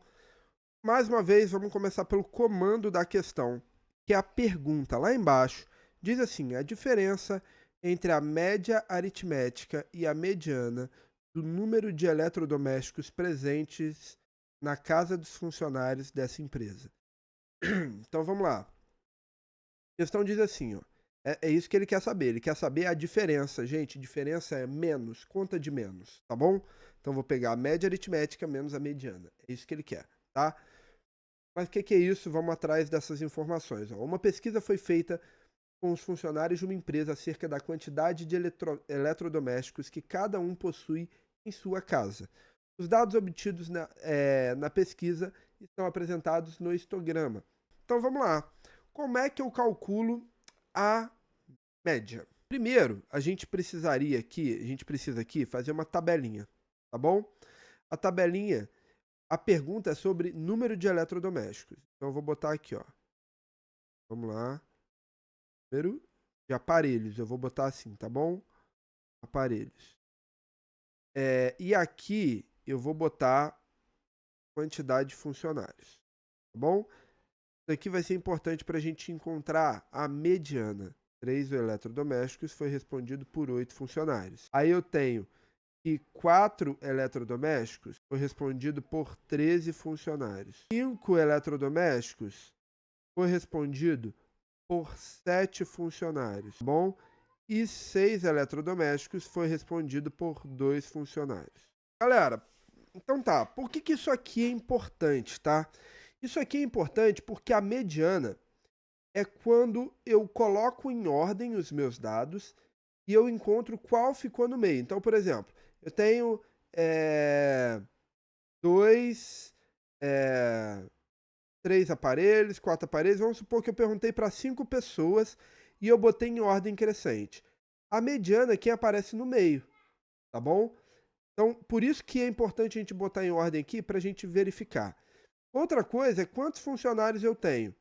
Mais uma vez, vamos começar pelo comando da questão, que é a pergunta lá embaixo. Diz assim: a diferença entre a média aritmética e a mediana do número de eletrodomésticos presentes na casa dos funcionários dessa empresa. Então vamos lá. A questão diz assim, ó. É isso que ele quer saber. Ele quer saber a diferença. Gente, diferença é menos, conta de menos, tá bom? Então vou pegar a média aritmética menos a mediana. É isso que ele quer, tá? Mas o que é isso? Vamos atrás dessas informações. Ó. Uma pesquisa foi feita com os funcionários de uma empresa acerca da quantidade de eletrodomésticos que cada um possui em sua casa. Os dados obtidos na pesquisa estão apresentados no histograma. Então vamos lá. Como é que eu calculo a média? Primeiro, a gente precisa aqui fazer uma tabelinha, tá bom? A tabelinha, a pergunta é sobre número de eletrodomésticos. Então eu vou botar aqui, ó. Vamos lá. Número de aparelhos, eu vou botar assim, tá bom? Aparelhos. E aqui eu vou botar quantidade de funcionários, tá bom? Isso aqui vai ser importante para a gente encontrar a mediana. 3 eletrodomésticos foi respondido por 8 funcionários. Aí eu tenho que 4 eletrodomésticos foi respondido por 13 funcionários. 5 eletrodomésticos foi respondido por 7 funcionários, tá bom? E 6 eletrodomésticos foi respondido por 2 funcionários. Galera, então tá, por que isso aqui é importante, tá? Isso aqui é importante porque a mediana é quando eu coloco em ordem os meus dados e eu encontro qual ficou no meio. Então, por exemplo, eu tenho 3 aparelhos, 4 aparelhos. Vamos supor que eu perguntei para 5 pessoas e eu botei em ordem crescente. A mediana é quem aparece no meio, tá bom? Então, por isso que é importante a gente botar em ordem aqui para a gente verificar. Outra coisa é quantos funcionários eu tenho.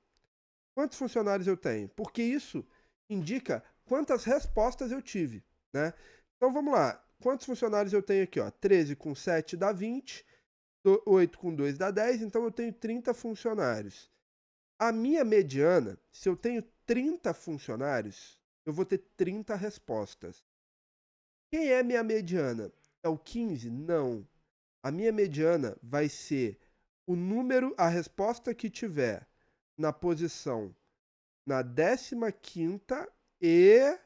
Quantos funcionários eu tenho? Porque isso indica quantas respostas eu tive, né? Então vamos lá. Quantos funcionários eu tenho aqui? Ó? 13 com 7 dá 20, 8 com 2 dá 10, então eu tenho 30 funcionários. A minha mediana, se eu tenho 30 funcionários, eu vou ter 30 respostas. Quem é minha mediana? É o 15? Não. A minha mediana vai ser o número, a resposta que tiver na posição na 15ª e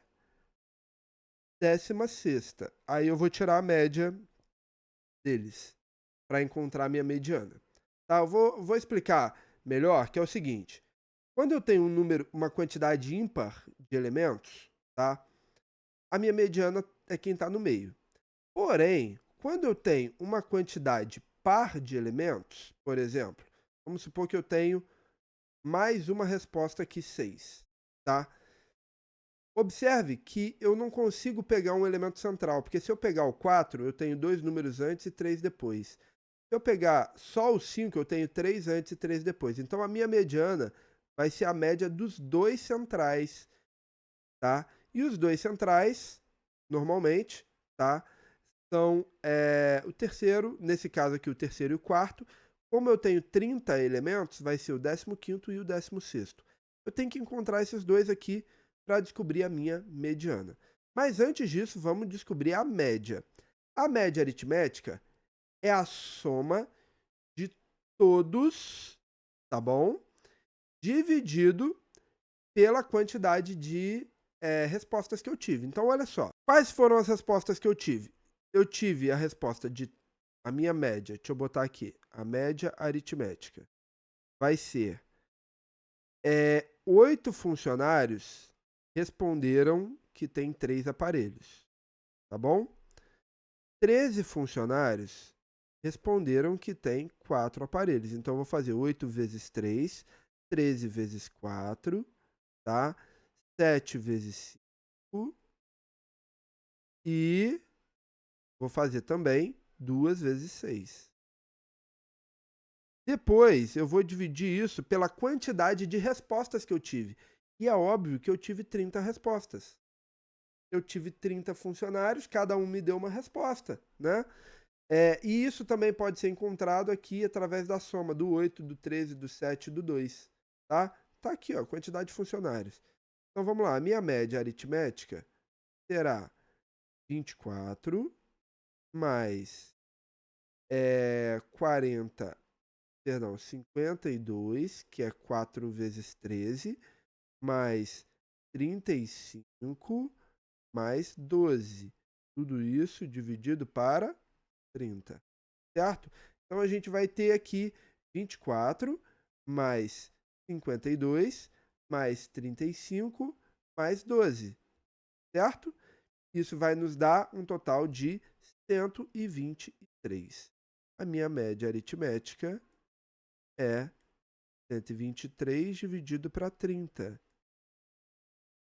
16ª. Aí eu vou tirar a média deles para encontrar a minha mediana. Tá? Eu vou explicar melhor, que é o seguinte. Quando eu tenho uma quantidade ímpar de elementos, tá? A minha mediana é quem está no meio. Porém, quando eu tenho uma quantidade par de elementos, por exemplo, vamos supor que eu tenho mais uma resposta aqui, 6, tá? Observe que eu não consigo pegar um elemento central, porque se eu pegar o 4, eu tenho 2 números antes e 3 depois. Se eu pegar só o 5, eu tenho 3 antes e 3 depois. Então, a minha mediana vai ser a média dos 2 centrais, tá? E os 2 centrais, normalmente, tá? São o terceiro, nesse caso aqui o terceiro e o quarto. Como eu tenho 30 elementos, vai ser o 15º e o 16º. Eu tenho que encontrar esses dois aqui para descobrir a minha mediana. Mas antes disso, vamos descobrir a média. A média aritmética é a soma de todos, tá bom? Dividido pela quantidade de respostas que eu tive. Então, olha só. Quais foram as respostas que eu tive? Eu tive a resposta de a minha média. Deixa eu botar aqui. A média aritmética vai ser 8 funcionários responderam que tem 3 aparelhos. Tá bom? 13 funcionários responderam que tem 4 aparelhos. Então, eu vou fazer 8 vezes 3, 13 vezes 4, tá? 7 vezes 5 e vou fazer também 2 vezes 6. Depois, eu vou dividir isso pela quantidade de respostas que eu tive. E é óbvio que eu tive 30 respostas. Eu tive 30 funcionários, cada um me deu uma resposta, né? E isso também pode ser encontrado aqui através da soma do 8, do 13, do 7 e do 2, tá? Tá aqui, ó, quantidade de funcionários. Então, vamos lá. A minha média aritmética será 24 mais 52, que é 4 vezes 13, mais 35 mais 12. Tudo isso dividido para 30, certo? Então, a gente vai ter aqui 24 mais 52 mais 35 mais 12, certo? Isso vai nos dar um total de 123. A minha média aritmética é 123 dividido para 30.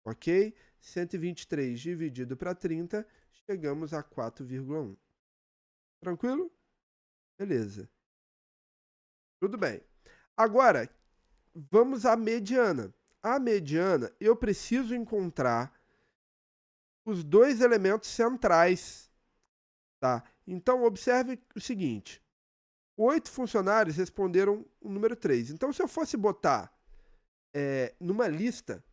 Ok? 123 dividido para 30, chegamos a 4,1. Tranquilo? Beleza. Tudo bem. Agora, vamos à mediana. A mediana, eu preciso encontrar os 2 elementos centrais, tá? Então, observe o seguinte. 8 funcionários responderam o número 3. Então, se eu fosse botar numa lista,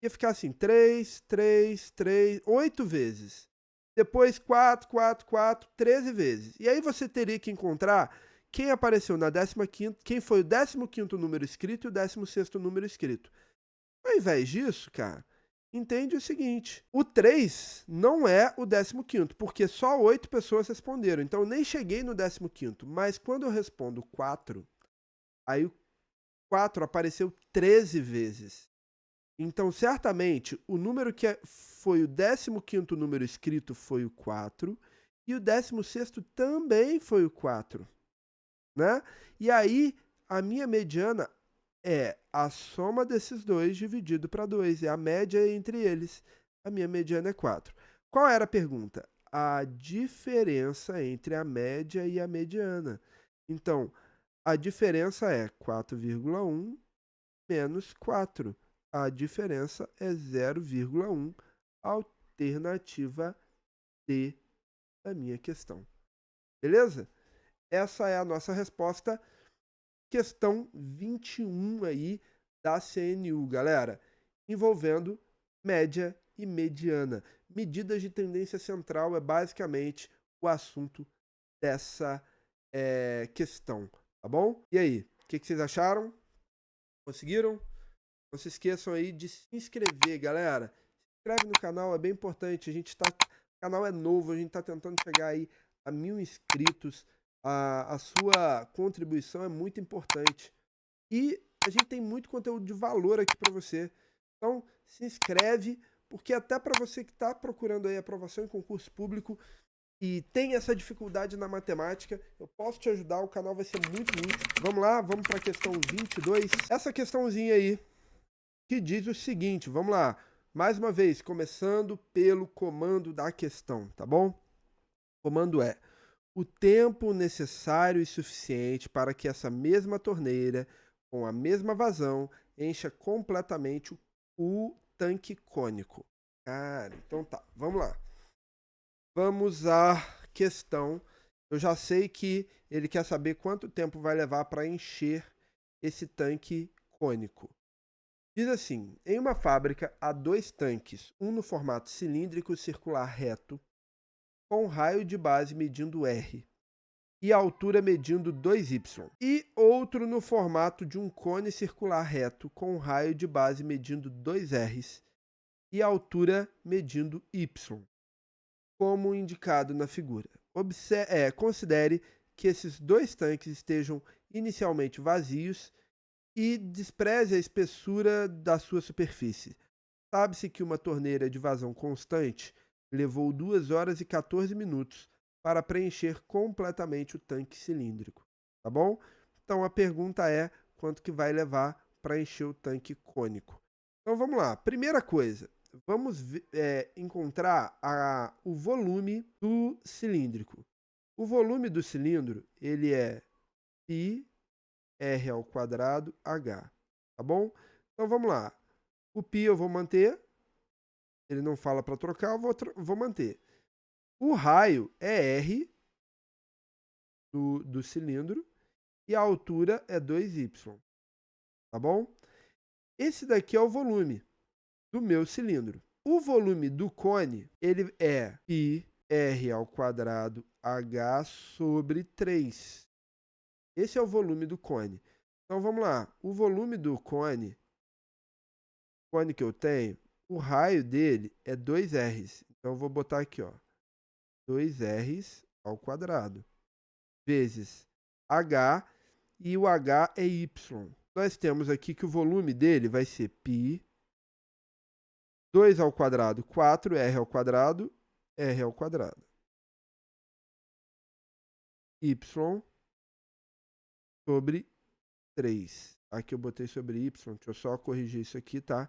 ia ficar assim, 3, 3, 3, 8 vezes. Depois 4, 4, 4, 13 vezes. E aí você teria que encontrar quem apareceu na 15ª, quem foi o 15º número escrito e o 16º número escrito. Ao invés disso, cara, entende o seguinte, o 3 não é o 15º, porque só 8 pessoas responderam, então eu nem cheguei no 15º, mas quando eu respondo 4, aí o 4 apareceu 13 vezes. Então, certamente, o número que foi o 15º número escrito foi o 4, e o 16º também foi o 4, né? E aí, a minha mediana é a soma desses dois dividido para 2, é a média entre eles. A minha mediana é 4. Qual era a pergunta? A diferença entre a média e a mediana. Então, a diferença é 4,1 menos 4. A diferença é 0,1, alternativa D da minha questão. Beleza? Essa é a nossa resposta. Questão 21 aí da CNU, galera, envolvendo média e mediana. Medidas de tendência central é basicamente o assunto dessa questão, tá bom? E aí, o que vocês acharam? Conseguiram? Não se esqueçam aí de se inscrever, galera. Se inscreve no canal, é bem importante. O canal é novo, a gente está tentando chegar aí a 1000 inscritos. A sua contribuição é muito importante. E a gente tem muito conteúdo de valor aqui para você. Então, se inscreve, porque até para você que está procurando aí aprovação em concurso público e tem essa dificuldade na matemática, eu posso te ajudar, o canal vai ser muito útil. Vamos lá, vamos para a questão 22. Essa questãozinha aí, que diz o seguinte, vamos lá. Mais uma vez, começando pelo comando da questão, tá bom? O comando é: o tempo necessário e suficiente para que essa mesma torneira, com a mesma vazão, encha completamente o tanque cônico. Cara, então tá, vamos lá. Vamos à questão. Eu já sei que ele quer saber quanto tempo vai levar para encher esse tanque cônico. Diz assim, em uma fábrica há 2 tanques, um no formato cilíndrico circular reto, com raio de base medindo R, e a altura medindo 2y, e outro no formato de um cone circular reto, com raio de base medindo 2 Rs, e a altura medindo y, como indicado na figura. Considere que esses dois tanques estejam inicialmente vazios e despreze a espessura da sua superfície. Sabe-se que uma torneira de vazão constante levou 2 horas e 14 minutos para preencher completamente o tanque cilíndrico, tá bom? Então a pergunta é quanto que vai levar para encher o tanque cônico. Então vamos lá. Primeira coisa, vamos encontrar o volume do cilíndrico. O volume do cilindro ele é π r ao quadrado h, tá bom? Então vamos lá. O π eu vou manter, ele não fala para trocar, eu vou manter. O raio é r do cilindro e a altura é 2y, tá bom? Esse daqui é o volume do meu cilindro. O volume do cone, ele é π r ao quadrado h sobre 3. Esse é o volume do cone. Então vamos lá. O volume do cone que eu tenho, o raio dele é 2r. Então eu vou botar aqui, ó, 2r ao quadrado vezes h, e o h é y. Nós temos aqui que o volume dele vai ser π, 2 ao quadrado, 4r ao quadrado, r ao quadrado. Y sobre 3. Aqui eu botei sobre y, deixa eu só corrigir isso aqui, tá?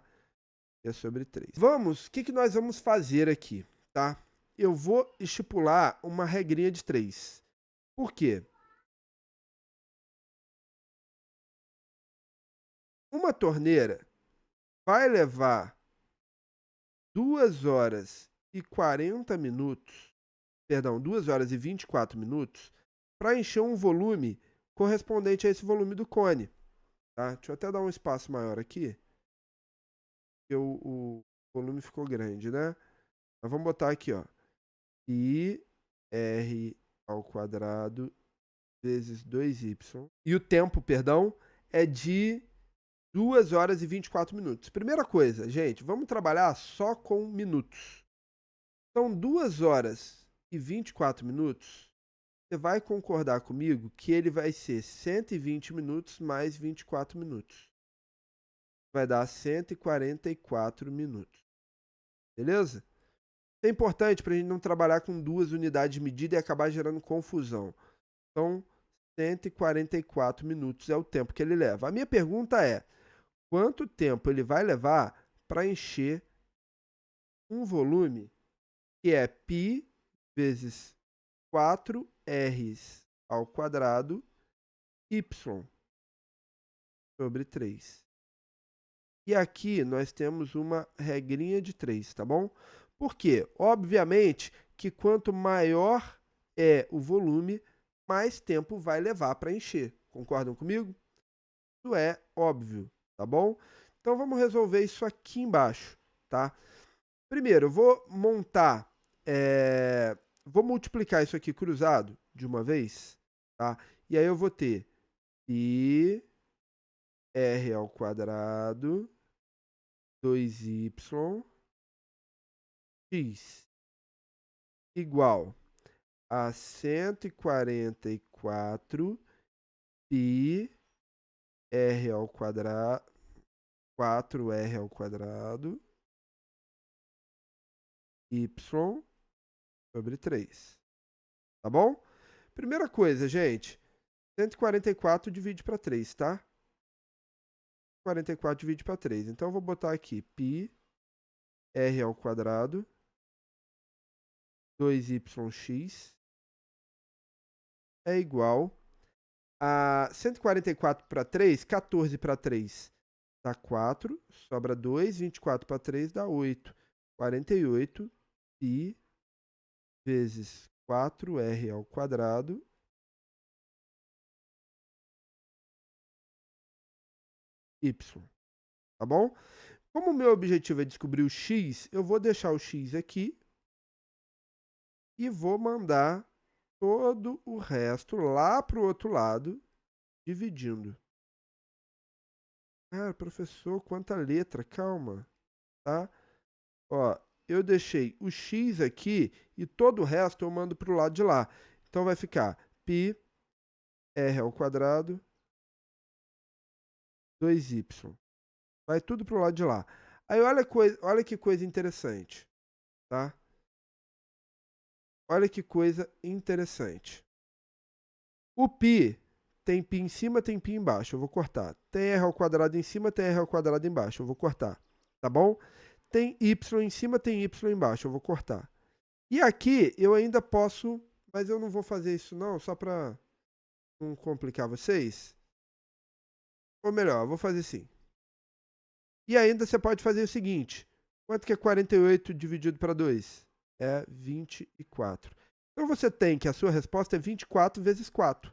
É sobre 3. O que nós vamos fazer aqui, tá? Eu vou estipular uma regrinha de 3. Por quê? Uma torneira vai levar 2 horas e 40 minutos, perdão, 2 horas e 24 minutos, para encher um volume correspondente a esse volume do cone. Tá? Deixa eu até dar um espaço maior aqui, porque o volume ficou grande, né? Mas vamos botar aqui, ó, π r ao quadrado vezes 2y. E o tempo, perdão, é de 2 horas e 24 minutos. Primeira coisa, gente, vamos trabalhar só com minutos. Então, 2 horas e 24 minutos, você vai concordar comigo que ele vai ser 120 minutos mais 24 minutos. Vai dar 144 minutos. Beleza? É importante para a gente não trabalhar com duas unidades de medida e acabar gerando confusão. Então, 144 minutos é o tempo que ele leva. A minha pergunta é, quanto tempo ele vai levar para encher um volume que é π vezes 4r ao quadrado y sobre 3. E aqui nós temos uma regrinha de 3, tá bom? Por quê? Obviamente que quanto maior é o volume, mais tempo vai levar para encher. Concordam comigo? Isso é óbvio, tá bom? Então vamos resolver isso aqui embaixo, tá? Primeiro, eu vou montar, vou multiplicar isso aqui cruzado de uma vez, tá? E aí eu vou ter π r ao quadrado 2y x igual a 144 π r ao quadrado, 4r ao quadrado, y sobre 3. Tá bom? Primeira coisa, gente, 144 divide para 3, tá? 44 divide para 3. Então, eu vou botar aqui π r ao quadrado 2yx é igual a 144 para 3, 14 para 3 dá 4, sobra 2, 24 para 3 dá 8. 48 π vezes 4r ao quadrado y, tá bom? Como o meu objetivo é descobrir o x, eu vou deixar o x aqui e vou mandar todo o resto lá para o outro lado, dividindo. Ah, professor, quanta letra, calma, tá? Ó, eu deixei o x aqui e todo o resto eu mando para o lado de lá. Então vai ficar π r ao quadrado 2y. Vai tudo para o lado de lá. Aí olha que coisa interessante, tá? Olha que coisa interessante. O π tem π em cima, tem π embaixo. Eu vou cortar. Tem r ao quadrado em cima, tem r ao quadrado embaixo. Eu vou cortar. Tá bom? Tem y em cima, tem y embaixo. Eu vou cortar. E aqui eu ainda posso, mas eu não vou fazer isso não, só para não complicar vocês. Ou melhor, eu vou fazer assim. E ainda você pode fazer o seguinte. Quanto que é 48 dividido para 2? É 24. Então você tem que a sua resposta é 24 vezes 4.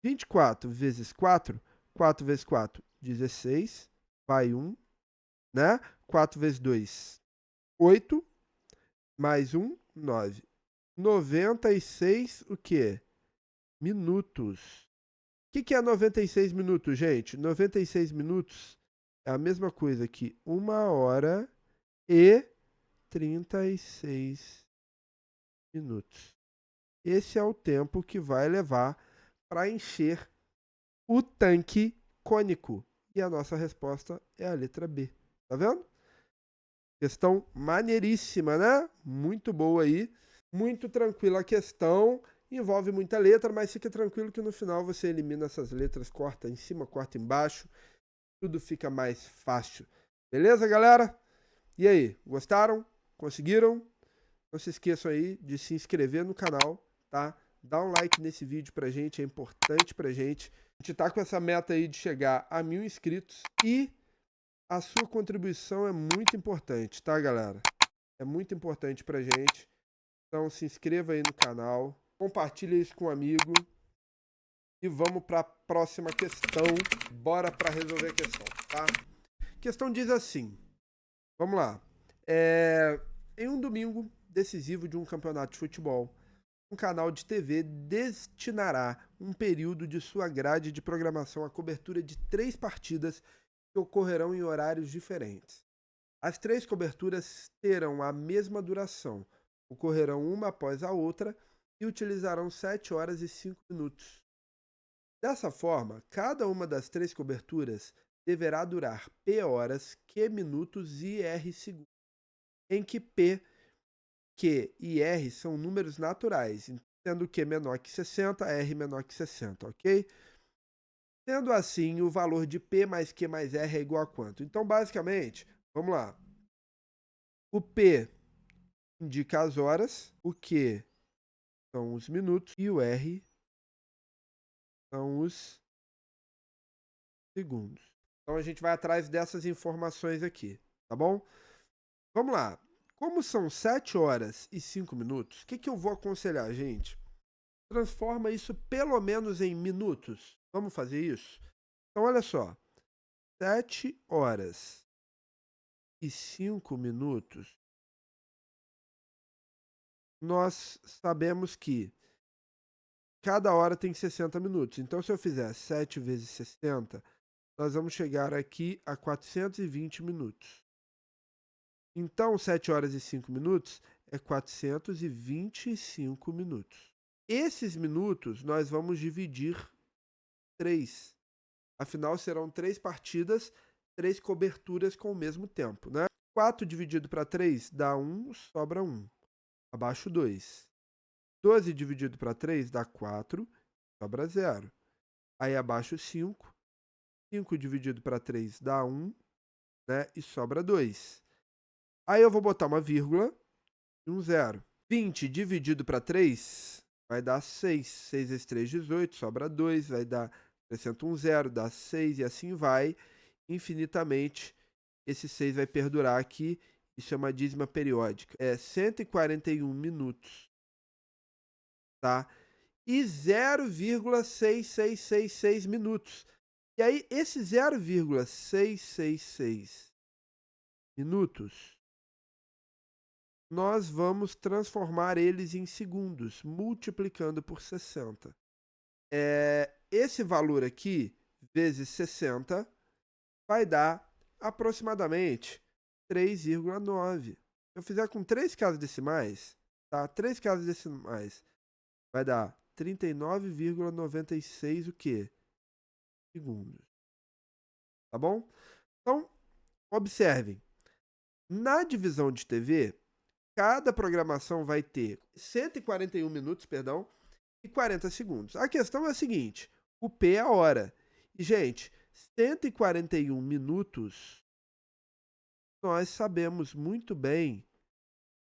24 vezes 4, 4 vezes 4, 16, vai 1, né? 4 vezes 2, 8, mais 1, 9. 96, o quê? Minutos. O que é 96 minutos, gente? 96 minutos é a mesma coisa que 1 hora e 36 minutos. Esse é o tempo que vai levar para encher o tanque cônico. E a nossa resposta é a letra B. Tá vendo? Questão maneiríssima, né? Muito boa aí. Muito tranquila a questão. Envolve muita letra, mas fica tranquilo que no final você elimina essas letras, corta em cima, corta embaixo. Tudo fica mais fácil. Beleza, galera? E aí, gostaram? Conseguiram? Não se esqueçam aí de se inscrever no canal, tá? Dá um like nesse vídeo pra gente, é importante pra gente. A gente tá com essa meta aí de chegar a 1000 inscritos e a sua contribuição é muito importante, tá, galera? É muito importante pra gente. Então se inscreva aí no canal, compartilhe isso com um amigo e vamos para a próxima questão. Bora para resolver a questão, tá? A questão diz assim, vamos lá. Em um domingo decisivo de um campeonato de futebol, um canal de TV destinará um período de sua grade de programação à cobertura de 3 partidas que ocorrerão em horários diferentes. As 3 coberturas terão a mesma duração, ocorrerão uma após a outra e utilizarão 7 horas e 5 minutos. Dessa forma, cada uma das 3 coberturas deverá durar P horas, Q minutos e R segundos, em que P, Q e R são números naturais, sendo Q menor que 60, R menor que 60, ok? Sendo assim, o valor de P mais Q mais R é igual a quanto? Então, basicamente, vamos lá. O P indica as horas, o Q são os minutos e o R são os segundos. Então, a gente vai atrás dessas informações aqui, tá bom? Vamos lá. Como são 7 horas e 5 minutos, o que eu vou aconselhar, gente? Transforma isso pelo menos em minutos. Vamos fazer isso? Então, olha só. 7 horas e 5 minutos, nós sabemos que cada hora tem 60 minutos. Então, se eu fizer 7 vezes 60, nós vamos chegar aqui a 420 minutos. Então, 7 horas e 5 minutos é 425 minutos. Esses minutos nós vamos dividir 3. Afinal, serão 3 partidas, 3 coberturas com o mesmo tempo, né? 4 dividido para 3 dá 1, sobra 1. Abaixo 2. 12 dividido para 3 dá 4, sobra 0. Aí abaixo 5. 5 dividido para 3 dá 1, né? E sobra 2. Aí eu vou botar uma vírgula e um 0. 20 dividido para 3 vai dar 6. 6 vezes 3, 18, sobra 2, vai dar, acrescenta um 0, dá 6 e assim vai infinitamente. Esse 6 vai perdurar aqui, isso é uma dízima periódica. É 141 minutos, tá? E 0,6666 minutos. E aí, esse 0,666 minutos, nós vamos transformar eles em segundos, multiplicando por 60. Esse valor aqui, vezes 60, vai dar aproximadamente 3,9. eu fizer com 3 casas decimais, tá? 3 casas decimais vai dar 39,96 o quê? Segundos. Tá bom? Então, observem. Na divisão de TV, cada programação vai ter 141 minutos, perdão, e 40 segundos. A questão é a seguinte, o P é a hora. E, gente, 141 minutos, nós sabemos muito bem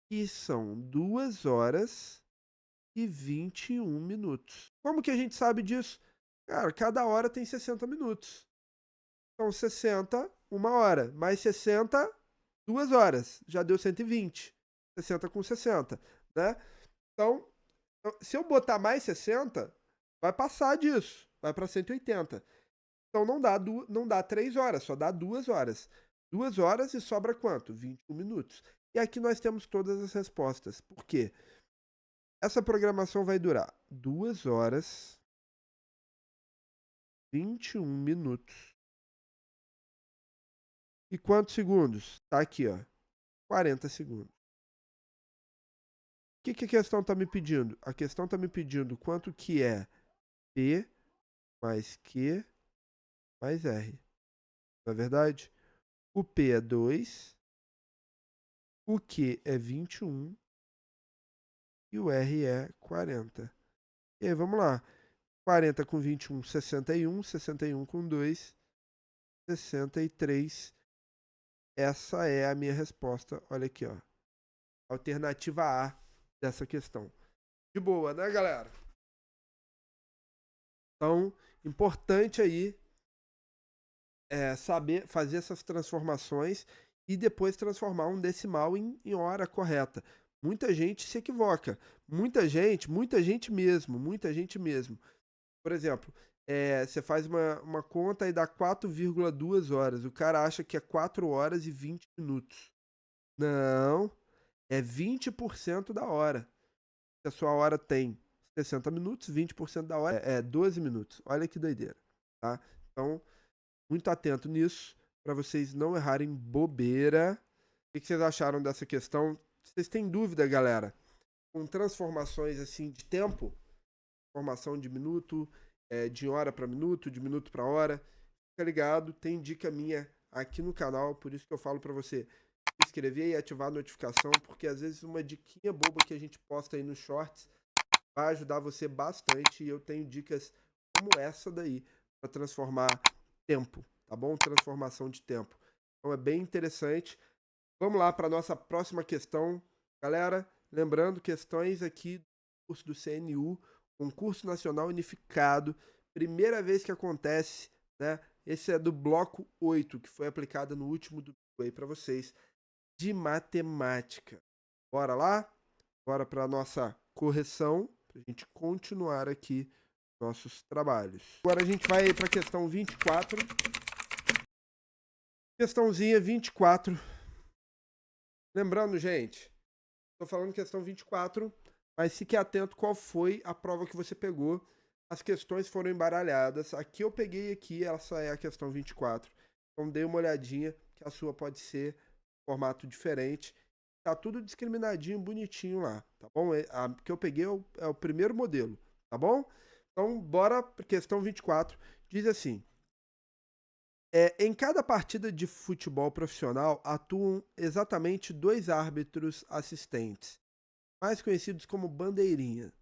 que são 2 horas e 21 minutos. Como que a gente sabe disso? Cara, cada hora tem 60 minutos. Então, 60, 1 hora. Mais 60, 2 horas. Já deu 120. 60 com 60, né? Então, se eu botar mais 60, vai passar disso. Vai para 180. Então, não dá 3 horas, só dá 2 horas. 2 horas e sobra quanto? 21 minutos. E aqui nós temos todas as respostas. Por quê? Essa programação vai durar 2 horas, 21 minutos. E quantos segundos? Tá aqui, ó. 40 segundos. O que a questão está me pedindo? A questão está me pedindo quanto que é P mais Q mais R. Não é verdade? O P é 2, o Q é 21 e o R é 40. E aí, vamos lá. 40 com 21, 61. 61 com 2, 63. Essa é a minha resposta. Olha aqui, ó. Alternativa A dessa questão. De boa, né, galera? Então, importante aí saber fazer essas transformações e depois transformar um decimal em hora correta. Muita gente se equivoca. Muita gente mesmo. Por exemplo, você faz uma conta e dá 4,2 horas. O cara acha que é 4 horas e 20 minutos. Não, é 20% da hora. Se a sua hora tem 60 minutos, 20% da hora é 12 minutos. Olha que doideira, tá? Então, muito atento nisso, para vocês não errarem bobeira. O que vocês acharam dessa questão? Vocês têm dúvida, galera? Com transformações assim de tempo, formação de minuto, de hora para minuto, de minuto para hora, fica ligado, tem dica minha aqui no canal, por isso que eu falo para você se inscrever e ativar a notificação, porque às vezes uma diquinha boba que a gente posta aí nos shorts vai ajudar você bastante, e eu tenho dicas como essa daí para transformar tempo, tá bom? Transformação de tempo. Então é bem interessante. Vamos lá para a nossa próxima questão. Galera, lembrando, questões aqui do curso do CNU, Concurso Nacional Unificado, primeira vez que acontece, né? Esse é do bloco 8, que foi aplicado no último domingo aí para vocês, de matemática. Bora lá? Bora para a nossa correção, para a gente continuar aqui nossos trabalhos. Agora a gente vai para a questão 24. Questãozinha 24. Lembrando, gente, estou falando questão 24, mas fique atento qual foi a prova que você pegou. As questões foram embaralhadas. Aqui eu peguei aqui, essa é a questão 24. Então dê uma olhadinha, que a sua pode ser formato diferente. Tá tudo discriminadinho, bonitinho lá, tá bom? A que eu peguei é o primeiro modelo, tá bom? Então, bora para questão 24. Diz assim: em cada partida de futebol profissional atuam exatamente 2 árbitros assistentes, mais conhecidos como bandeirinhas.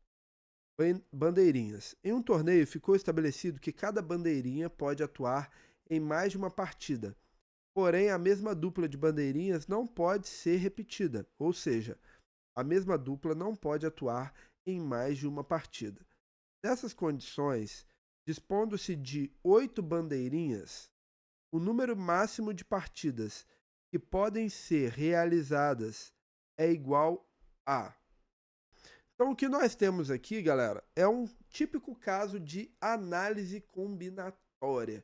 Em um torneio ficou estabelecido que cada bandeirinha pode atuar em mais de uma partida. Porém, a mesma dupla de bandeirinhas não pode ser repetida, ou seja, a mesma dupla não pode atuar em mais de uma partida. Nessas condições, dispondo-se de 8 bandeirinhas, o número máximo de partidas que podem ser realizadas é igual a. Então, o que nós temos aqui, galera, é um típico caso de análise combinatória.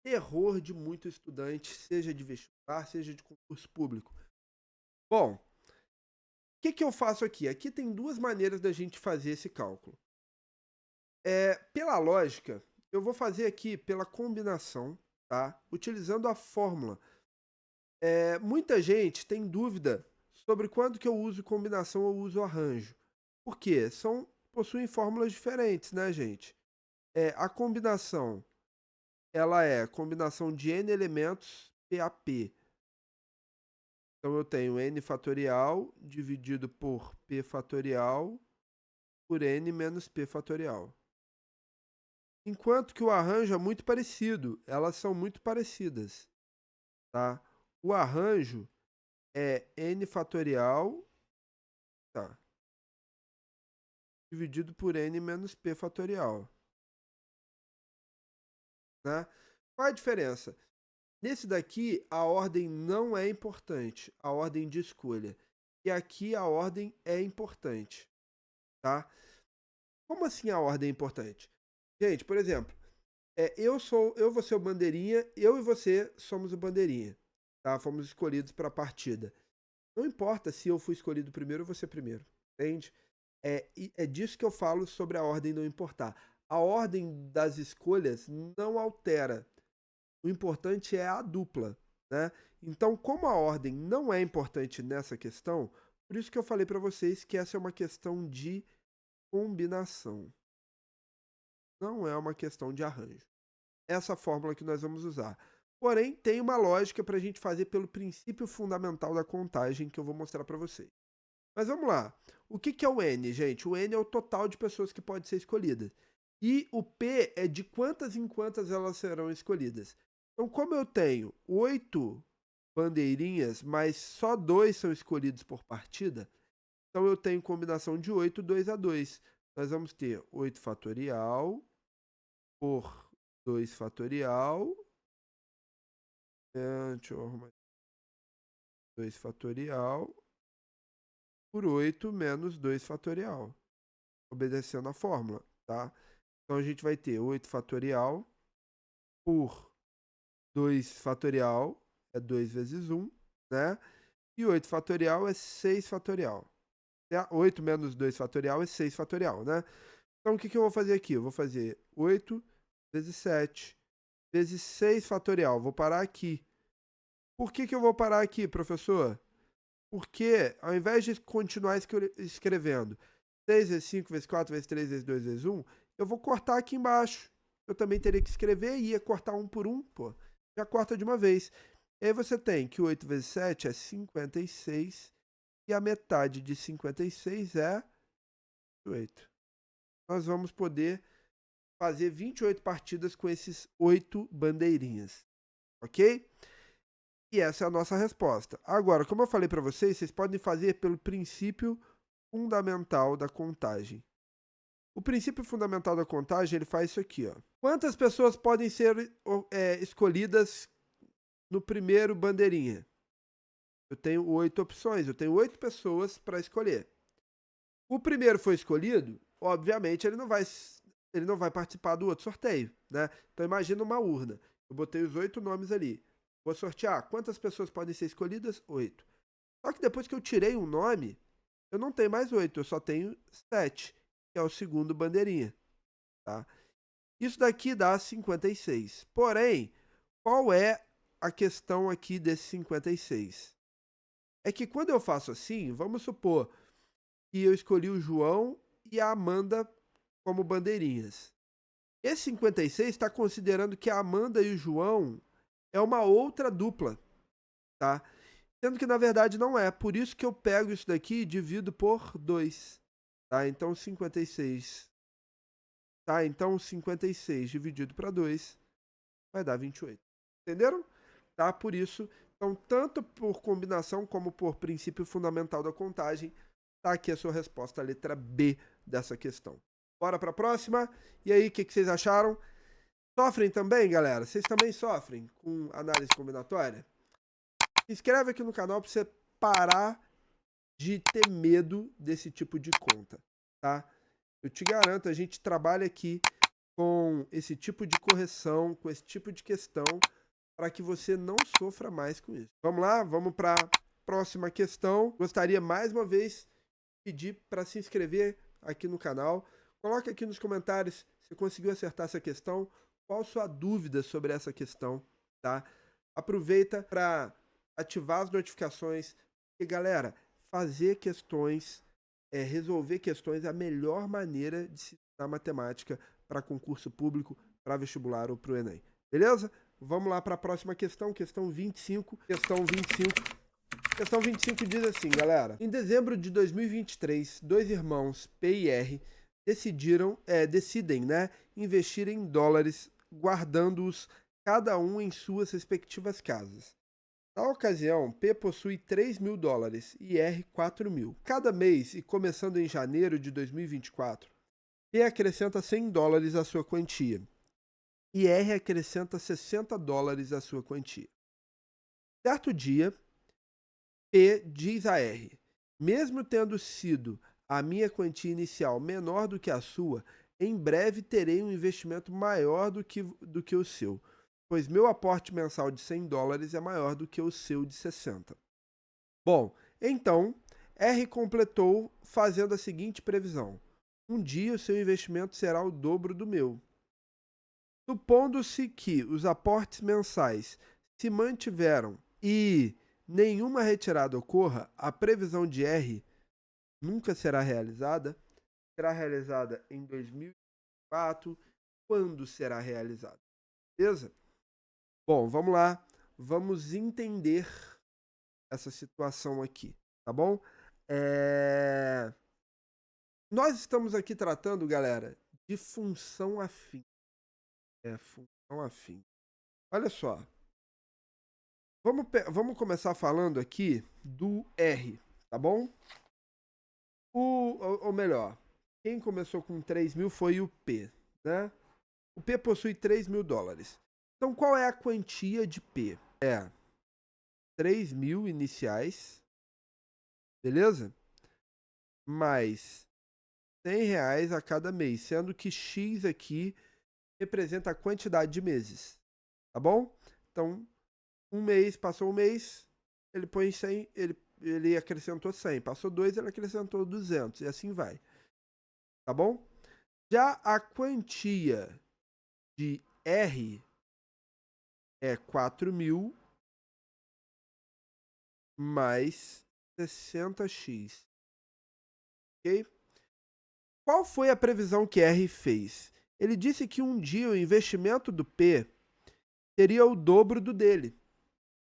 Terror de muito estudante, seja de vestibular, seja de concurso público. Bom, o que eu faço aqui? Aqui tem 2 maneiras da gente fazer esse cálculo. Pela lógica, eu vou fazer aqui pela combinação, tá? Utilizando a fórmula. Muita gente tem dúvida sobre quando que eu uso combinação ou uso arranjo. Por quê? Possuem fórmulas diferentes, né, gente? A combinação, ela é combinação de n elementos PAP. Então, eu tenho n fatorial dividido por p fatorial por n menos p fatorial. Enquanto que o arranjo é muito parecido, elas são muito parecidas, tá? O arranjo é n fatorial, tá, dividido por n menos p fatorial, né? Qual a diferença? Nesse daqui, a ordem não é importante, a ordem de escolha. E aqui a ordem é importante, tá? Como assim a ordem é importante? Gente, por exemplo, eu vou ser o bandeirinha, eu e você somos o bandeirinha, tá? Fomos escolhidos para a partida. Não importa se eu fui escolhido primeiro ou você primeiro, entende? É disso que eu falo sobre a ordem não importar. A ordem das escolhas não altera. O importante é a dupla, né? Então, como a ordem não é importante nessa questão, por isso que eu falei para vocês que essa é uma questão de combinação. Não é uma questão de arranjo. Essa fórmula que nós vamos usar. Porém, tem uma lógica para a gente fazer pelo princípio fundamental da contagem que eu vou mostrar para vocês. Mas vamos lá. O que é o N, gente? O N é o total de pessoas que pode ser escolhidas. E o P é de quantas em quantas elas serão escolhidas. Então, como eu tenho 8 bandeirinhas, mas só 2 são escolhidos por partida, então eu tenho combinação de 8, 2 a 2. Nós vamos ter 8 fatorial por 2 fatorial. Deixa eu arrumar. 2 fatorial por 8 menos 2 fatorial. Obedecendo a fórmula, tá? Então, a gente vai ter 8 fatorial por 2 fatorial, é 2 vezes 1, né? E 8 fatorial é 6 fatorial. 8 menos 2 fatorial é 6 fatorial, né? Então, o que eu vou fazer aqui? Eu vou fazer 8 vezes 7 vezes 6 fatorial. Vou parar aqui. Por que eu vou parar aqui, professor? Porque, ao invés de continuar escrevendo 6 vezes 5 vezes 4 vezes 3 vezes 2 vezes 1, eu vou cortar aqui embaixo. Eu também teria que escrever e ia cortar um por um, pô. Já corta de uma vez. E aí você tem que 8 vezes 7 é 56 e a metade de 56 é 8. Nós vamos poder fazer 28 partidas com esses 8 bandeirinhas, ok? E essa é a nossa resposta. Agora, como eu falei para vocês, vocês podem fazer pelo princípio fundamental da contagem. O princípio fundamental da contagem, ele faz isso aqui, ó. Quantas pessoas podem ser escolhidas no primeiro bandeirinha? Eu tenho 8 opções, eu tenho 8 pessoas para escolher. O primeiro foi escolhido, obviamente ele não vai participar do outro sorteio, né? Então imagina uma urna. Eu botei os 8 nomes ali. Vou sortear. Quantas pessoas podem ser escolhidas? 8. Só que depois que eu tirei um nome, eu não tenho mais 8, eu só tenho 7, que é o segundo bandeirinha, tá? Isso daqui dá 56. Porém, qual é a questão aqui desse 56? É que quando eu faço assim, vamos supor que eu escolhi o João e a Amanda como bandeirinhas. Esse 56 está considerando que a Amanda e o João é uma outra dupla, tá? Sendo que na verdade não é. Por isso que eu pego isso daqui e divido por 2, tá? Então 56. Tá? Então 56 dividido para 2 vai dar 28. Entenderam? Tá? Por isso, então tanto por combinação como por princípio fundamental da contagem, tá aqui a sua resposta, a letra B dessa questão. Bora para a próxima? E aí, o que vocês acharam? Sofrem também, galera? Vocês também sofrem com análise combinatória? Se inscreve aqui no canal para você parar de ter medo desse tipo de conta, tá? Eu te garanto, a gente trabalha aqui com esse tipo de correção, com esse tipo de questão, para que você não sofra mais com isso. Vamos lá? Vamos para a próxima questão. Gostaria mais uma vez de pedir para se inscrever aqui no canal. Coloque aqui nos comentários se conseguiu acertar essa questão, qual a sua dúvida sobre essa questão, tá? Aproveita para ativar as notificações e, galera, fazer questões, resolver questões é a melhor maneira de se ensinar matemática para concurso público, para vestibular ou para o Enem. Beleza? Vamos lá para a próxima questão, questão 25. Questão 25 diz assim, galera. Em dezembro de 2023, dois irmãos P e R decidem, né, investir em dólares, guardando-os cada um em suas respectivas casas. Na ocasião, P possui 3 mil dólares e R 4 mil. Cada mês, e começando em janeiro de 2024, P acrescenta 100 dólares à sua quantia e R acrescenta 60 dólares à sua quantia. Certo dia, P diz a R: mesmo tendo sido a minha quantia inicial menor do que a sua, em breve terei um investimento maior do que o seu, pois meu aporte mensal de 100 dólares é maior do que o seu de 60. Bom, então, R completou fazendo a seguinte previsão: um dia o seu investimento será o dobro do meu. Supondo-se que os aportes mensais se mantiveram e nenhuma retirada ocorra, a previsão de R nunca será realizada em 2024. Quando será realizada? Beleza? Bom, vamos lá. Vamos entender essa situação aqui, tá bom? Nós estamos aqui tratando, galera, de função afim. Função afim. Olha só. Vamos começar falando aqui do R, tá bom? Ou melhor, quem começou com 3 mil foi o P, né? O P possui 3 mil dólares. Então, qual é a quantia de P? É 3 mil iniciais, beleza? Mais 100 reais a cada mês, sendo que X aqui representa a quantidade de meses, tá bom? Então, passou um mês, ele põe 100, ele acrescentou 100. Passou 2, ele acrescentou 200, e assim vai. Tá bom? Já a quantia de R é 4 mil mais 60x. Ok? Qual foi a previsão que R fez? Ele disse que um dia o investimento do P seria o dobro do dele.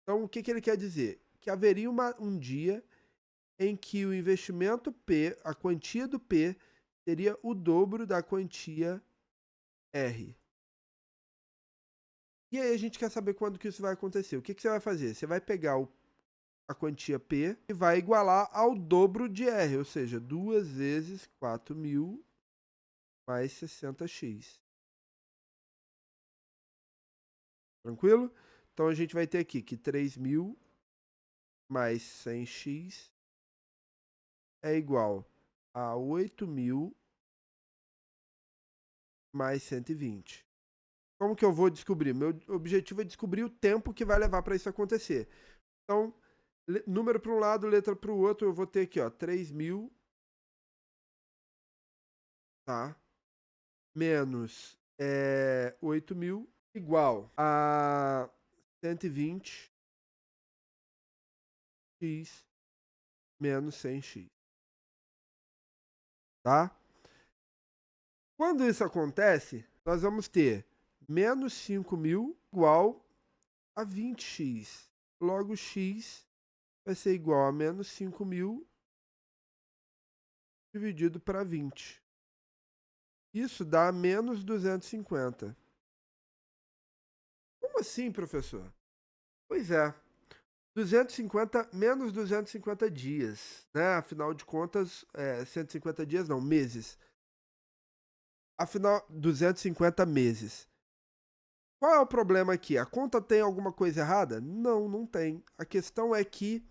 Então, o que ele quer dizer? Que haveria um dia em que o investimento P, a quantia do P, seria o dobro da quantia R. E aí a gente quer saber quando que isso vai acontecer. O que você vai fazer? Você vai pegar a quantia P e vai igualar ao dobro de R, ou seja, 2 vezes 4 mil mais 60x. Tranquilo? Então a gente vai ter aqui que 3 mil mais 100x é igual a 8 mil mais 120. Como que eu vou descobrir? Meu objetivo é descobrir o tempo que vai levar para isso acontecer. Então, número para um lado, letra para o outro, eu vou ter aqui, ó, 3 mil, tá? Menos 8 mil, igual a 120x menos 100x, tá? Quando isso acontece, nós vamos ter menos 5 mil igual a 20x. Logo, x vai ser igual a menos 5 mil dividido para 20. Isso dá menos 250. Como assim, professor? Pois é. 250 menos 250 dias, né? Afinal de contas, 150 dias não, meses. Afinal, 250 meses. Qual é o problema aqui? A conta tem alguma coisa errada? Não, não tem. A questão é que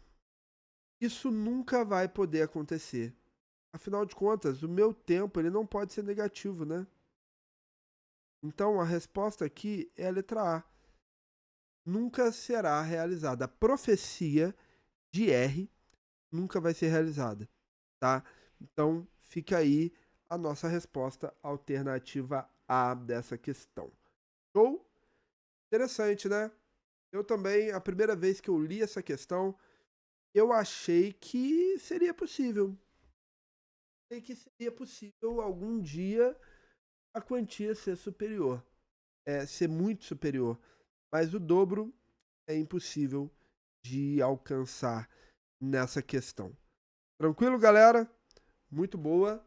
isso nunca vai poder acontecer. Afinal de contas, o meu tempo ele não pode ser negativo, né? Então, a resposta aqui é a letra A. Nunca será realizada. A profecia de R nunca vai ser realizada, tá? Então, fica aí a nossa resposta alternativa A dessa questão. Show? Interessante, né? Eu também, a primeira vez que eu li essa questão, eu achei que seria possível. Achei que seria possível algum dia a quantia ser superior, ser muito superior. Mas o dobro é impossível de alcançar nessa questão. Tranquilo, galera? Muito boa.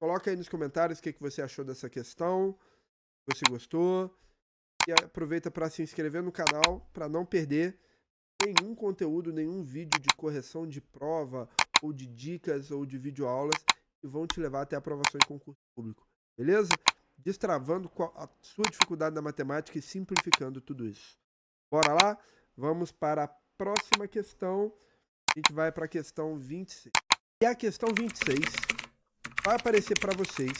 Coloca aí nos comentários o que você achou dessa questão, se você gostou. E aproveita para se inscrever no canal para não perder nenhum conteúdo, nenhum vídeo de correção de prova, ou de dicas, ou de videoaulas que vão te levar até a aprovação em concurso público. Beleza? Destravando a sua dificuldade na matemática e simplificando tudo isso. Bora lá? Vamos para a próxima questão. A gente vai para a questão 26. E a questão 26 vai aparecer para vocês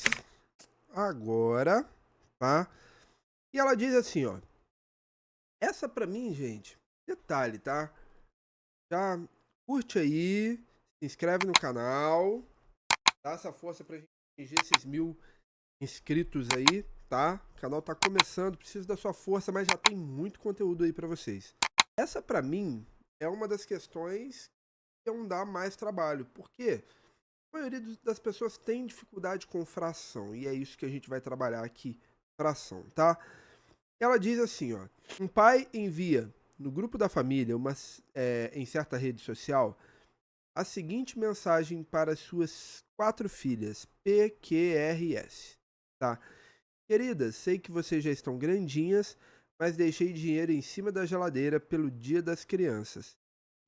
agora, tá? E ela diz assim, ó. Essa para mim, gente, detalhe, tá? Já curte aí, se inscreve no canal, dá essa força pra gente atingir esses 1000 inscritos aí, tá? O canal tá começando, preciso da sua força, mas já tem muito conteúdo aí pra vocês. Essa pra mim é uma das questões que não dá mais trabalho, porque a maioria das pessoas tem dificuldade com fração, e é isso que a gente vai trabalhar aqui, fração, tá? Ela diz assim, ó, um pai envia no grupo da família, em certa rede social, a seguinte mensagem para suas 4 filhas, PQRS, tá? Queridas, sei que vocês já estão grandinhas, mas deixei dinheiro em cima da geladeira pelo Dia das Crianças.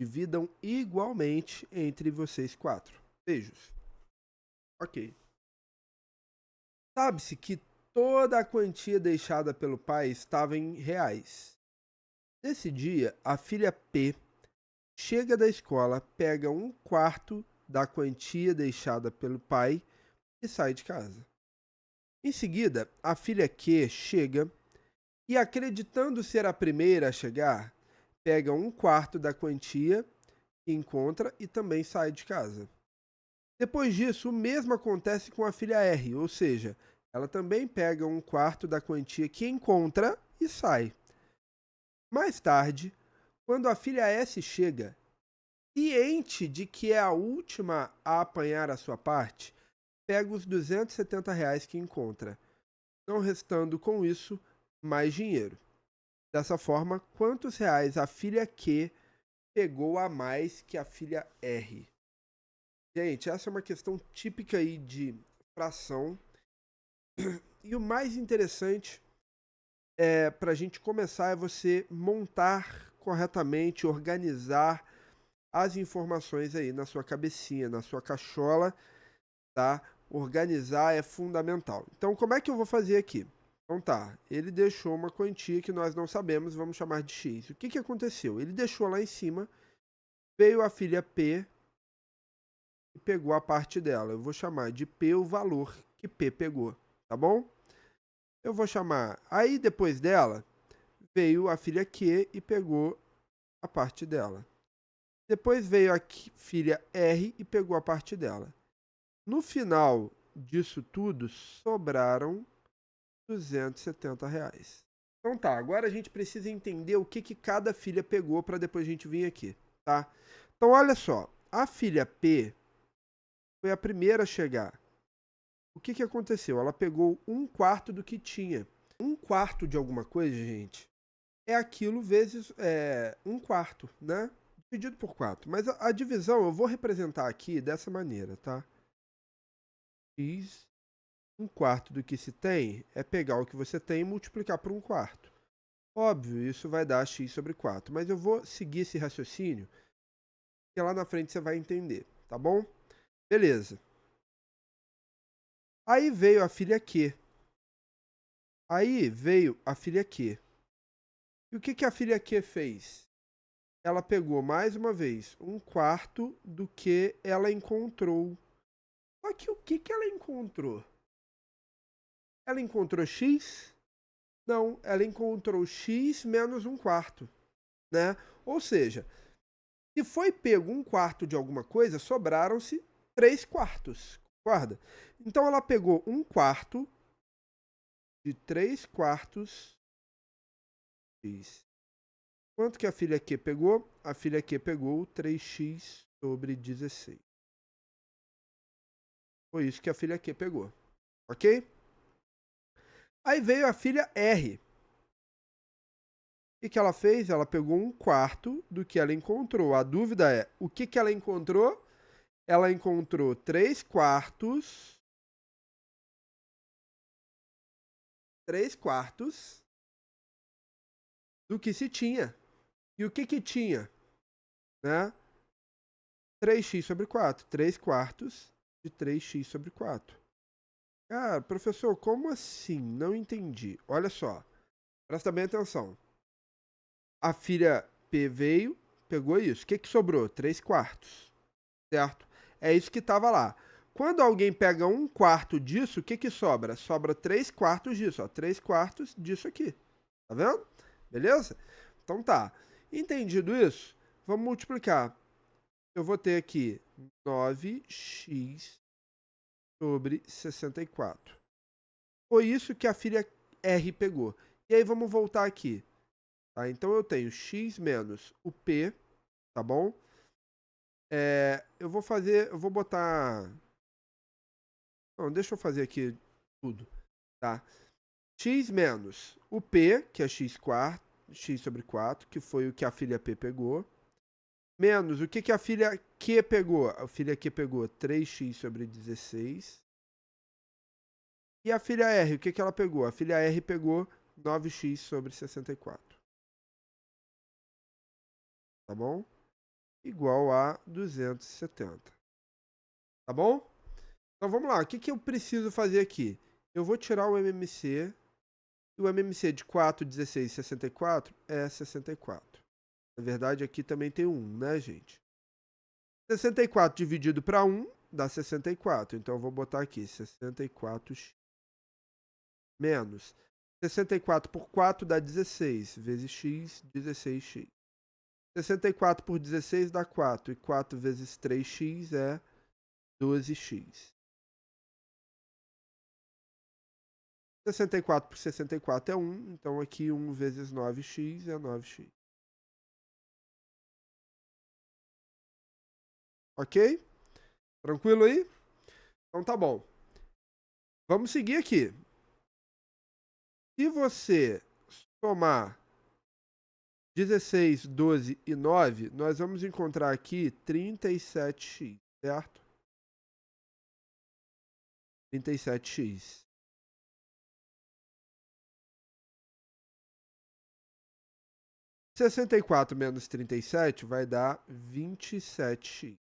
Dividam igualmente entre vocês 4. Beijos. Ok. Sabe-se que toda a quantia deixada pelo pai estava em reais. Nesse dia, a filha P chega da escola, pega 1/4 da quantia deixada pelo pai e sai de casa. Em seguida, a filha Q chega e, acreditando ser a primeira a chegar, pega 1/4 da quantia que encontra e também sai de casa. Depois disso, o mesmo acontece com a filha R, ou seja, ela também pega 1/4 da quantia que encontra e sai. Mais tarde, quando a filha S chega, ciente de que é a última a apanhar a sua parte, pega os R$ 270 que encontra, não restando com isso mais dinheiro. Dessa forma, quantos reais a filha Q pegou a mais que a filha R? Gente, essa é uma questão típica aí de fração. E o mais interessante para a gente começar é você montar corretamente, organizar as informações aí na sua cabecinha, na sua cachola, tá? Organizar é fundamental. Então, como é que eu vou fazer aqui? Então tá, ele deixou uma quantia que nós não sabemos, vamos chamar de X. O que que aconteceu? Ele deixou lá em cima, veio a filha P e pegou a parte dela. Eu vou chamar de P o valor que P pegou, tá bom? Eu vou chamar... Aí, depois dela, veio a filha Q e pegou a parte dela. Depois veio a filha R e pegou a parte dela. No final disso tudo, sobraram R$ 270. Então tá, agora a gente precisa entender o que cada filha pegou para depois a gente vir aqui, tá? Então olha só, a filha P foi a primeira a chegar. O que aconteceu? Ela pegou 1/4 do que tinha. 1/4 de alguma coisa, gente, é aquilo vezes 1/4, né? Dividido por 4. Mas a divisão eu vou representar aqui dessa maneira, tá? X, 1/4 do que se tem é pegar o que você tem e multiplicar por 1/4. Óbvio, isso vai dar x sobre 4, mas eu vou seguir esse raciocínio que lá na frente você vai entender, tá bom? Beleza. Aí veio a filha Q. Aí veio a filha Q. E o que a filha Q fez? Ela pegou mais uma vez 1/4 do que ela encontrou. Só que o que ela encontrou? Ela encontrou x? Não, ela encontrou x menos 1/4, né? Ou seja, se foi pego 1/4 de alguma coisa, sobraram-se 3/4, concorda? Então ela pegou 1/4 de 3/4 x. Quanto que a filha Q pegou? A filha Q pegou 3x sobre 16. Foi isso que a filha Q pegou. Ok? Aí veio a filha R. O que ela fez? Ela pegou 1/4 do que ela encontrou. A dúvida é, o que ela encontrou? Ela encontrou 3/4 do que se tinha. E o que tinha? Né? 3x sobre 4. 3/4 de 3x sobre 4. Ah, professor, como assim? Não entendi. Olha só. Presta bem atenção. A filha P veio, pegou isso. O que sobrou? 3/4. Certo? É isso que estava lá. Quando alguém pega 1/4 disso, o que sobra? Sobra 3/4 disso, ó. 3/4 disso aqui. Tá vendo? Beleza? Então tá. Entendido isso? Vamos multiplicar. Eu vou ter aqui 9x sobre 64. Foi isso que a filha R pegou. E aí vamos voltar aqui. Tá? Então eu tenho x menos o P, tá bom? Eu vou botar... Não, deixa eu fazer aqui tudo, tá? X menos o P, que é x sobre 4, que foi o que a filha P pegou, menos o que a filha Q pegou? A filha Q pegou 3x sobre 16. E a filha R, o que ela pegou? A filha R pegou 9x sobre 64. Tá bom? Igual a 270. Tá bom? Então vamos lá. O que eu preciso fazer aqui? Eu vou tirar o MMC. E o MMC de 4, 16 e 64 é 64. Na verdade, aqui também tem 1, né, gente? 64 dividido para 1 dá 64. Então eu vou botar aqui 64x menos 64 por 4 dá 16, vezes x, 16x. 64 por 16 dá 4, e 4 vezes 3x é 12x. 64 por 64 é 1, então aqui 1 vezes 9x é 9x. Ok? Tranquilo aí? Então tá bom. Vamos seguir aqui. Se você somar 16, 12 e 9, nós vamos encontrar aqui 37x, certo? 37x. E 64 menos 37 vai dar 27x.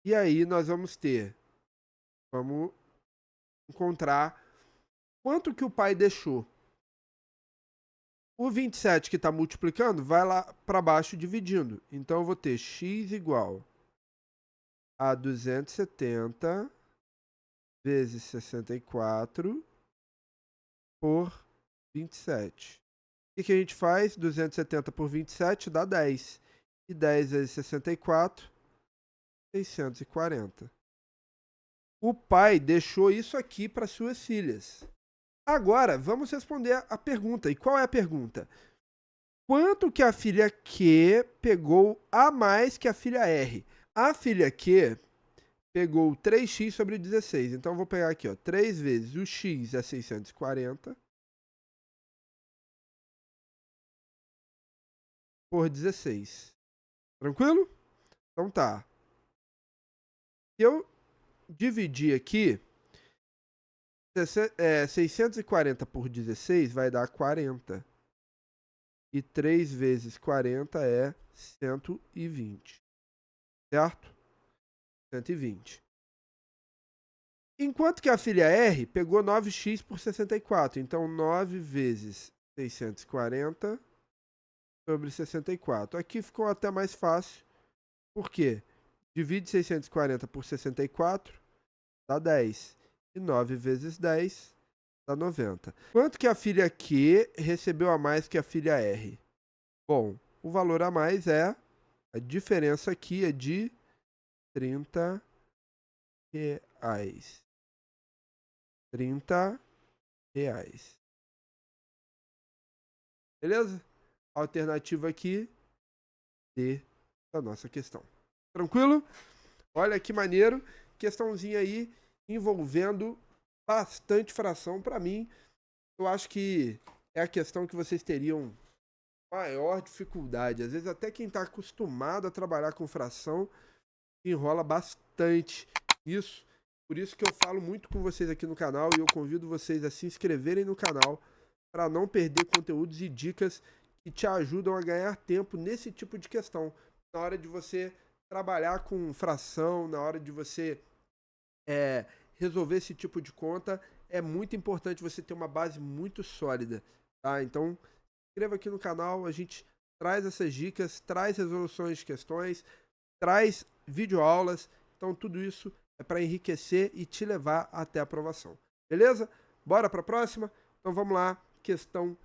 E aí nós vamos encontrar quanto que o pai deixou. O 27 que está multiplicando vai lá para baixo dividindo. Então eu vou ter x igual a 270 vezes 64 por 27. O que a gente faz? 270 por 27 dá 10. E 10 vezes 64, 640. O pai deixou isso aqui para suas filhas. Agora, vamos responder a pergunta. E qual é a pergunta? Quanto que a filha Q pegou a mais que a filha R? A filha Q pegou 3x sobre 16. Então, eu vou pegar aqui, ó, 3 vezes o x é 640 por 16. Tranquilo? Então tá. Se eu dividir aqui, 640 por 16 vai dar 40. E 3 vezes 40 é 120. Certo? 120. Enquanto que a filha R pegou 9x por 64. Então, 9 vezes 640 sobre 64. Aqui ficou até mais fácil. Por quê? Divide 640 por 64, dá 10. E 9 vezes 10 dá 90. Quanto que a filha Q recebeu a mais que a filha R? Bom, o valor a mais é... A diferença aqui é de 30 reais. 30 reais. Beleza? Alternativa aqui D da nossa questão. Tranquilo? Olha que maneiro. Questãozinha aí envolvendo bastante fração. Para mim, eu acho que é a questão que vocês teriam maior dificuldade. Às vezes até quem está acostumado a trabalhar com fração enrola bastante isso. Por isso que eu falo muito com vocês aqui no canal e eu convido vocês a se inscreverem no canal para não perder conteúdos e dicas que te ajudam a ganhar tempo nesse tipo de questão. Na hora de você trabalhar com fração, na hora de você resolver esse tipo de conta, é muito importante você ter uma base muito sólida, tá? Então, se inscreva aqui no canal, a gente traz essas dicas, traz resoluções de questões, traz videoaulas, então tudo isso é para enriquecer e te levar até a aprovação. Beleza? Bora para a próxima? Então vamos lá, questão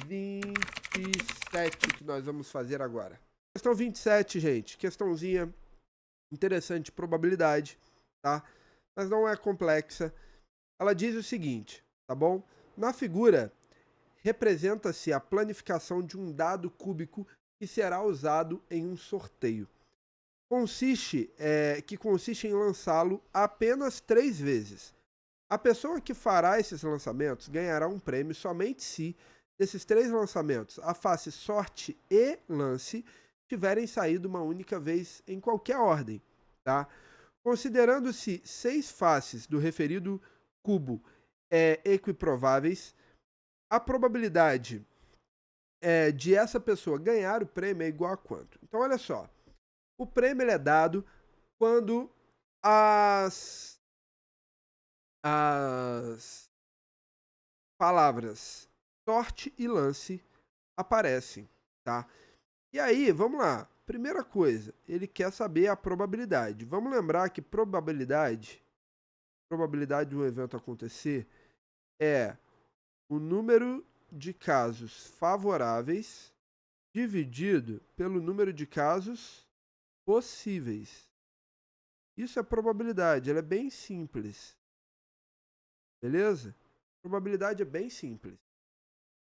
27 que nós vamos fazer agora. Questão 27, gente, questãozinha interessante de probabilidade, tá? Mas não é complexa. Ela diz o seguinte, tá bom? Na figura, representa-se a planificação de um dado cúbico que será usado em um sorteio. Consiste em lançá-lo apenas 3 vezes. A pessoa que fará esses lançamentos ganhará um prêmio somente se, desses 3 lançamentos, a face sorte e lance tiverem saído uma única vez em qualquer ordem, tá? Considerando-se 6 faces do referido cubo equiprováveis, a probabilidade de essa pessoa ganhar o prêmio é igual a quanto? Então, olha só. O prêmio ele é dado quando as palavras sorte e lance aparecem, tá? E aí, vamos lá. Primeira coisa, ele quer saber a probabilidade. Vamos lembrar que probabilidade de um evento acontecer é o número de casos favoráveis dividido pelo número de casos possíveis. Isso é probabilidade, ela é bem simples. Beleza? Probabilidade é bem simples.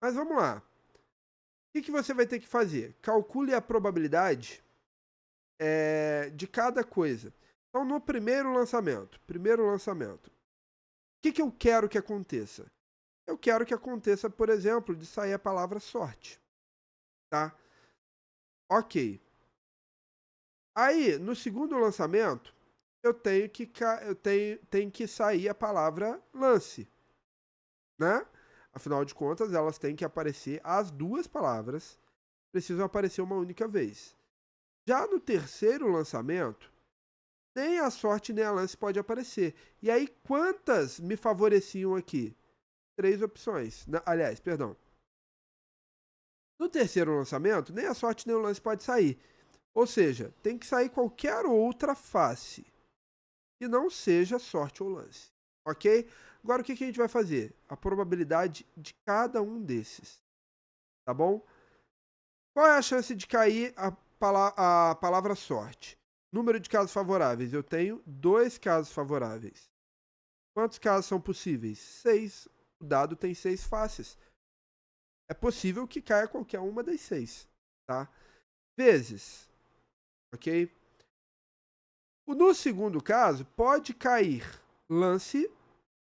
Mas vamos lá. O que você vai ter que fazer? Calcule a probabilidade de cada coisa. Então, no primeiro lançamento, o que eu quero que aconteça? Eu quero que aconteça, por exemplo, de sair a palavra sorte. Tá? Ok. Aí, no segundo lançamento, eu tenho que sair a palavra lance, né? Afinal de contas, elas têm que aparecer, as duas palavras precisam aparecer uma única vez. Já no terceiro lançamento, nem a sorte nem a lance pode aparecer. E aí, quantas me favoreciam aqui? 3 opções. Aliás, perdão. No terceiro lançamento, nem a sorte nem o lance pode sair. Ou seja, tem que sair qualquer outra face que não seja sorte ou lance. Ok? Agora, o que a gente vai fazer? A probabilidade de cada um desses. Tá bom? Qual é a chance de cair a palavra sorte? Número de casos favoráveis. Eu tenho 2 casos favoráveis. Quantos casos são possíveis? 6. O dado tem 6 faces. É possível que caia qualquer uma das 6. Tá? Vezes. Ok? No segundo caso, pode cair lance,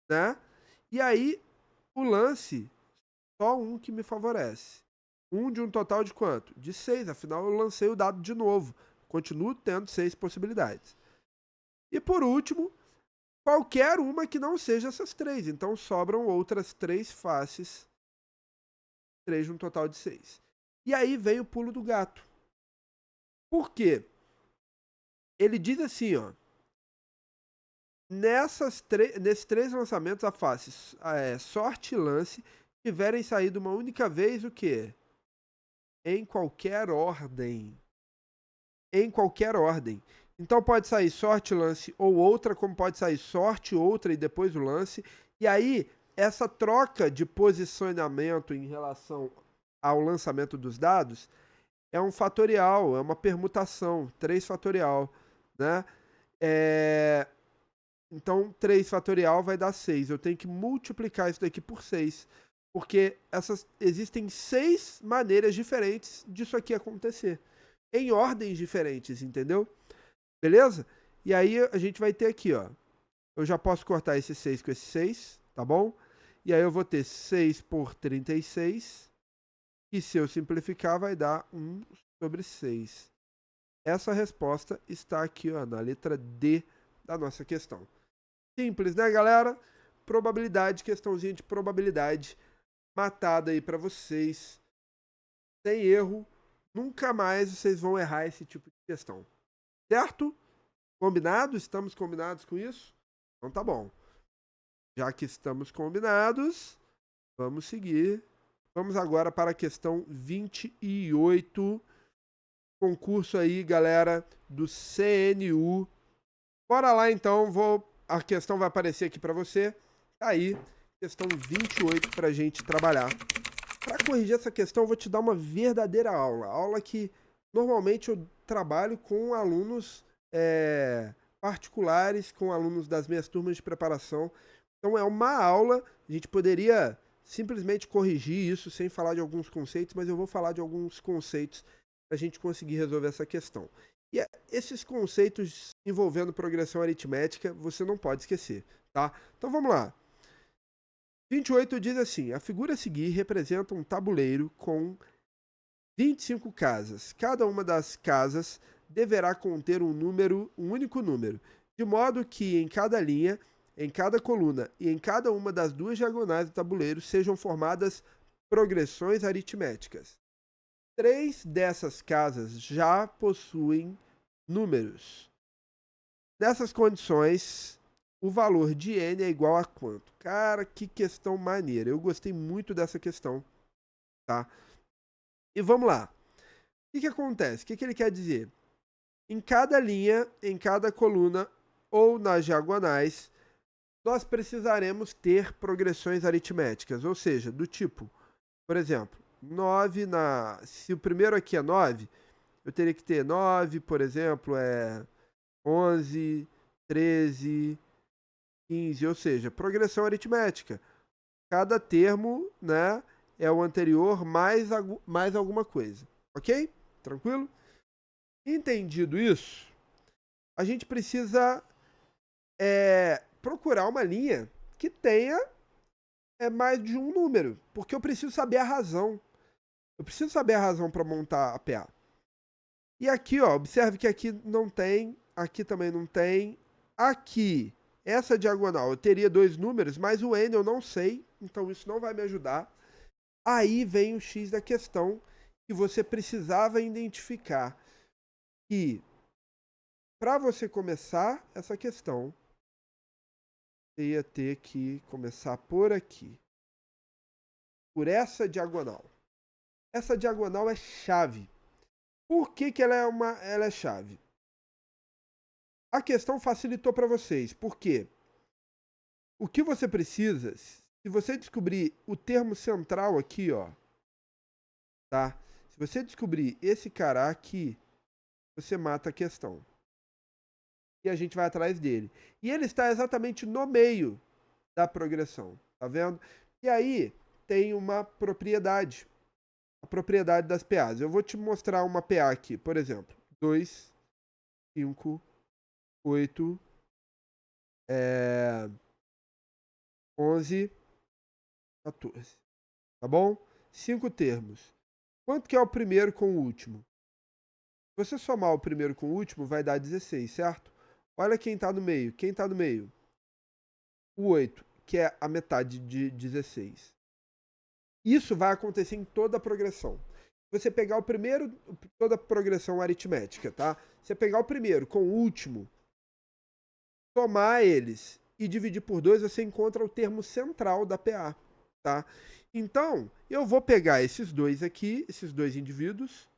né? E aí, o lance, só um que me favorece. De um total de quanto? De 6, afinal eu lancei o dado de novo. Continuo tendo 6 possibilidades. E por último, qualquer uma que não seja essas 3. Então sobram outras 3 faces. 3 de um total de 6. E aí vem o pulo do gato. Por quê? Ele diz assim, ó. Nesses 3 lançamentos, a face sorte e lance tiverem saído uma única vez, o quê? Em qualquer ordem. Em qualquer ordem. Então pode sair sorte, lance ou outra, como pode sair sorte, outra e depois o lance. E aí, essa troca de posicionamento em relação ao lançamento dos dados é um fatorial, é uma permutação, 3 fatorial, né? Então, 3 fatorial vai dar 6. Eu tenho que multiplicar isso daqui por 6. Porque existem 6 maneiras diferentes disso aqui acontecer. Em ordens diferentes, entendeu? Beleza? E aí a gente vai ter aqui, ó. Eu já posso cortar esse 6 com esse 6, tá bom? E aí eu vou ter 6 por 36. E se eu simplificar, vai dar 1 sobre 6. Essa resposta está aqui, ó, na letra D da nossa questão. Simples, né, galera? Probabilidade, questãozinha de probabilidade matada aí para vocês. Sem erro, nunca mais vocês vão errar esse tipo de questão. Certo? Combinado? Estamos combinados com isso? Então tá bom. Já que estamos combinados, vamos seguir. Vamos agora para a questão 28. Concurso aí, galera, do CNU. Bora lá então, a questão vai aparecer aqui para você. Tá aí, questão 28 para a gente trabalhar. Para corrigir essa questão, eu vou te dar uma verdadeira aula. Aula que normalmente eu trabalho com alunos particulares, com alunos das minhas turmas de preparação. Então é uma aula, a gente poderia simplesmente corrigir isso sem falar de alguns conceitos, mas eu vou falar de alguns conceitos para a gente conseguir resolver essa questão. E esses conceitos envolvendo progressão aritmética, você não pode esquecer, tá? Então vamos lá. 28 diz assim: a figura a seguir representa um tabuleiro com 25 casas. Cada uma das casas deverá conter um único número, de modo que em cada linha, em cada coluna e em cada uma das duas diagonais do tabuleiro sejam formadas progressões aritméticas. 3 dessas casas já possuem números. Nessas condições, o valor de n é igual a quanto? Cara, que questão maneira. Eu gostei muito dessa questão, tá? E vamos lá. O que acontece? O que ele quer dizer? Em cada linha, em cada coluna ou nas diagonais, nós precisaremos ter progressões aritméticas, ou seja, do tipo, por exemplo, 9 se o primeiro aqui é 9, eu teria que ter 9, por exemplo, 11, 13, 15, ou seja, progressão aritmética. Cada termo, né, é o anterior mais alguma coisa. Ok? Tranquilo? Entendido isso, a gente precisa procurar uma linha que tenha mais de um número, porque eu preciso saber a razão. Eu preciso saber a razão para montar a PA. E aqui, ó, observe que aqui não tem, aqui também não tem. Aqui, essa diagonal, eu teria 2 números, mas o n eu não sei, então isso não vai me ajudar. Aí vem o X da questão, que você precisava identificar que, para você começar essa questão, você ia ter que começar por aqui. Por essa diagonal. Essa diagonal é chave. Por que ela é chave? A questão facilitou para vocês. Por quê? O que você precisa, se você descobrir o termo central aqui, ó, tá? Se você descobrir esse cara aqui, você mata a questão. E a gente vai atrás dele. E ele está exatamente no meio da progressão, tá vendo? E aí tem uma propriedade, a propriedade das PAs. Eu vou te mostrar uma PA aqui, por exemplo, 2, 5, 8, 11, 14, tá bom? 5 termos. Quanto que é o primeiro com o último? Se você somar o primeiro com o último, vai dar 16, certo? Olha quem está no meio. Quem está no meio? O 8, que é a metade de 16. Isso vai acontecer em toda a progressão. Se você pegar o primeiro, toda a progressão aritmética, tá? Se você pegar o primeiro com o último, somar eles e dividir por 2, você encontra o termo central da PA, tá? Então, eu vou pegar esses dois aqui, esses dois indivíduos,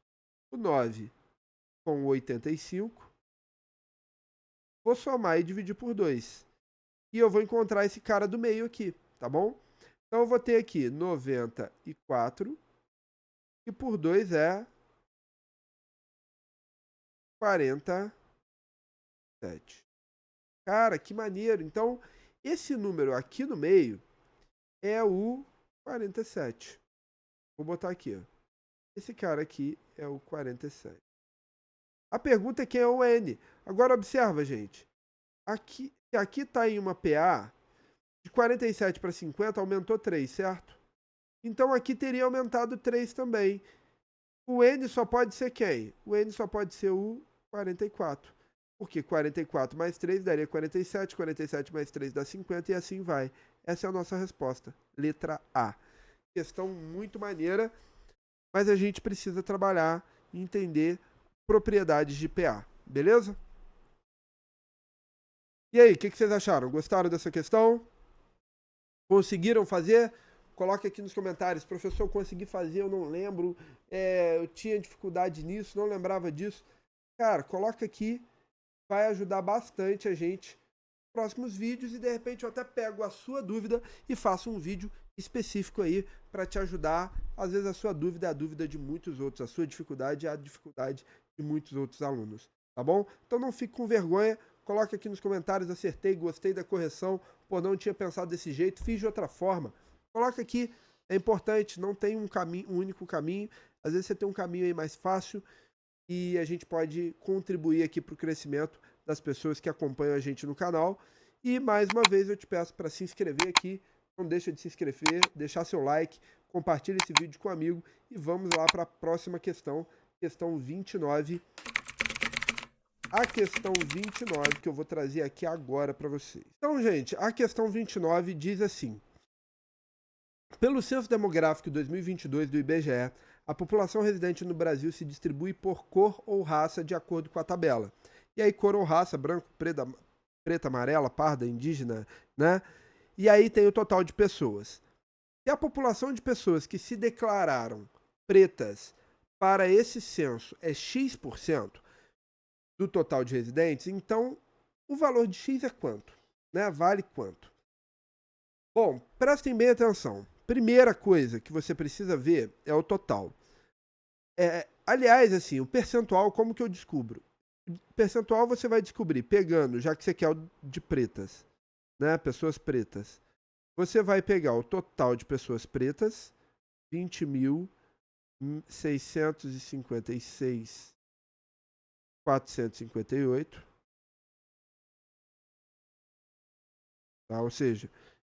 o 9 com o 85, vou somar e dividir por 2. E eu vou encontrar esse cara do meio aqui, tá bom? Então eu vou ter aqui 94 e por 2 é 47. Cara, que maneiro. Então, esse número aqui no meio é o 47. Vou botar aqui, ó. Esse cara aqui é o 47. A pergunta é quem é o N. Agora observa, gente. Aqui está em uma PA, de 47 para 50 aumentou 3, certo? Então aqui teria aumentado 3 também. O N só pode ser quem? O N só pode ser o 44. Porque 44 mais 3 daria 47, 47 mais 3 dá 50 e assim vai. Essa é a nossa resposta. Letra A. Questão muito maneira, mas a gente precisa trabalhar e entender propriedades de PA. Beleza? E aí, o que vocês acharam? Gostaram dessa questão? Conseguiram fazer? Coloque aqui nos comentários. Professor, eu consegui fazer, eu não lembro. Eu tinha dificuldade nisso, não lembrava disso. Cara, coloca aqui. Vai ajudar bastante a gente nos próximos vídeos e de repente eu até pego a sua dúvida e faço um vídeo específico aí para te ajudar. Às vezes a sua dúvida é a dúvida de muitos outros, a sua dificuldade é a dificuldade de muitos outros alunos, tá bom? Então não fique com vergonha, coloque aqui nos comentários, acertei, gostei da correção, pô, não tinha pensado desse jeito, fiz de outra forma. Coloca aqui, é importante, não tem um único caminho, às vezes você tem um caminho aí mais fácil, e a gente pode contribuir aqui para o crescimento das pessoas que acompanham a gente no canal. E mais uma vez eu te peço para se inscrever aqui, não deixa de se inscrever, deixar seu like, compartilha esse vídeo com um amigo e vamos lá para a próxima questão, questão 29. A questão 29 que eu vou trazer aqui agora para vocês. Então, gente, a questão 29 diz assim: pelo Censo Demográfico 2022 do IBGE, a população residente no Brasil se distribui por cor ou raça de acordo com a tabela. E aí, cor ou raça, branco, preta, amarela, parda, indígena, né? E aí tem o total de pessoas. E a população de pessoas que se declararam pretas para esse censo é X% do total de residentes, então o valor de X é quanto? Né? Vale quanto? Bom, prestem bem atenção. Primeira coisa que você precisa ver é o total. Aliás, assim, o percentual, como que eu descubro? O percentual você vai descobrir pegando, já que você quer o de pretas, né? Pessoas pretas. Você vai pegar o total de pessoas pretas, 20.656.458. Tá? Ou seja,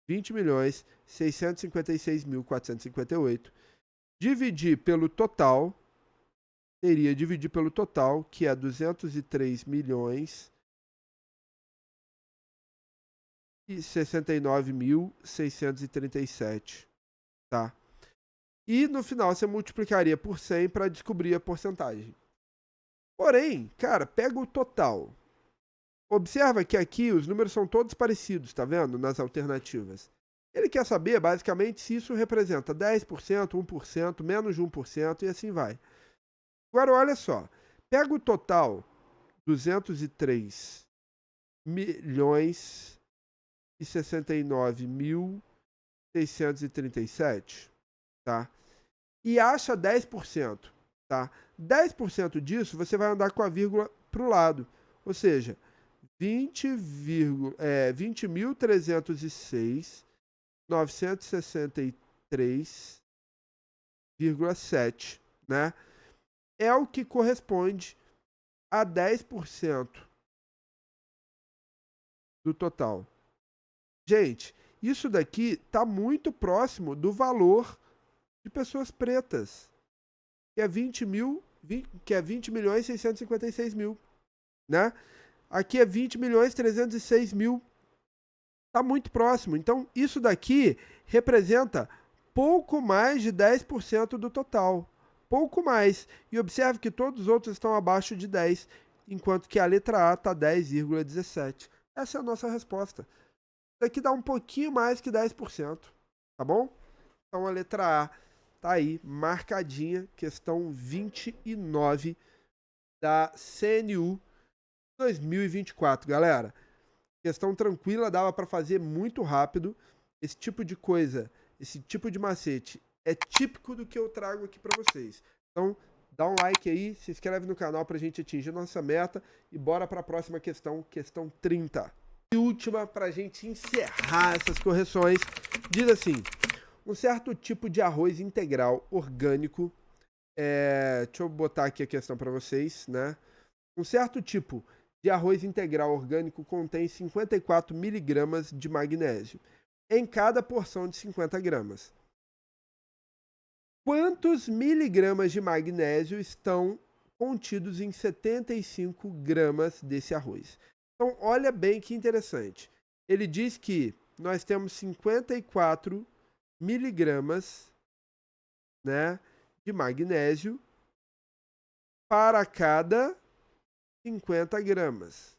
20.656.458. Dividir pelo total, teria dividir pelo total, que é 203.069.637, tá? E no final você multiplicaria por 100 para descobrir a porcentagem. Porém, cara, pega o total. Observa que aqui os números são todos parecidos, tá vendo? Nas alternativas. Ele quer saber, basicamente, se isso representa 10%, 1%, menos de 1% e assim vai. Agora, olha só. Pega o total, 203.069.637, tá? E acha 10%, tá? 10% disso, você vai andar com a vírgula para o lado. Ou seja, 20.306.963,7, né? É o que corresponde a 10% do total. Gente, isso daqui está muito próximo do valor de pessoas pretas, que é 20.656.000, né? Aqui é 20.306.000. Está muito próximo. Então, isso daqui representa pouco mais de 10% do total. Pouco mais. E observe que todos os outros estão abaixo de 10, enquanto que a letra A está 10,17. Essa é a nossa resposta. Isso aqui dá um pouquinho mais que 10%. Tá bom? Então, a letra A está aí, marcadinha. Questão 29 da CNU 2024, galera. Questão tranquila, dava para fazer muito rápido. Esse tipo de coisa, esse tipo de macete é típico do que eu trago aqui para vocês. Então, dá um like aí, se inscreve no canal para a gente atingir nossa meta e bora para a próxima questão, questão 30. E última, para a gente encerrar essas correções, diz assim: um certo tipo de arroz integral orgânico, deixa eu botar aqui a questão para vocês, né? Um certo tipo de arroz integral orgânico contém 54 miligramas de magnésio em cada porção de 50 gramas. Quantos miligramas de magnésio estão contidos em 75 gramas desse arroz? Então, olha bem que interessante. Ele diz que nós temos 54 miligramas, né, de magnésio para cada 50 gramas,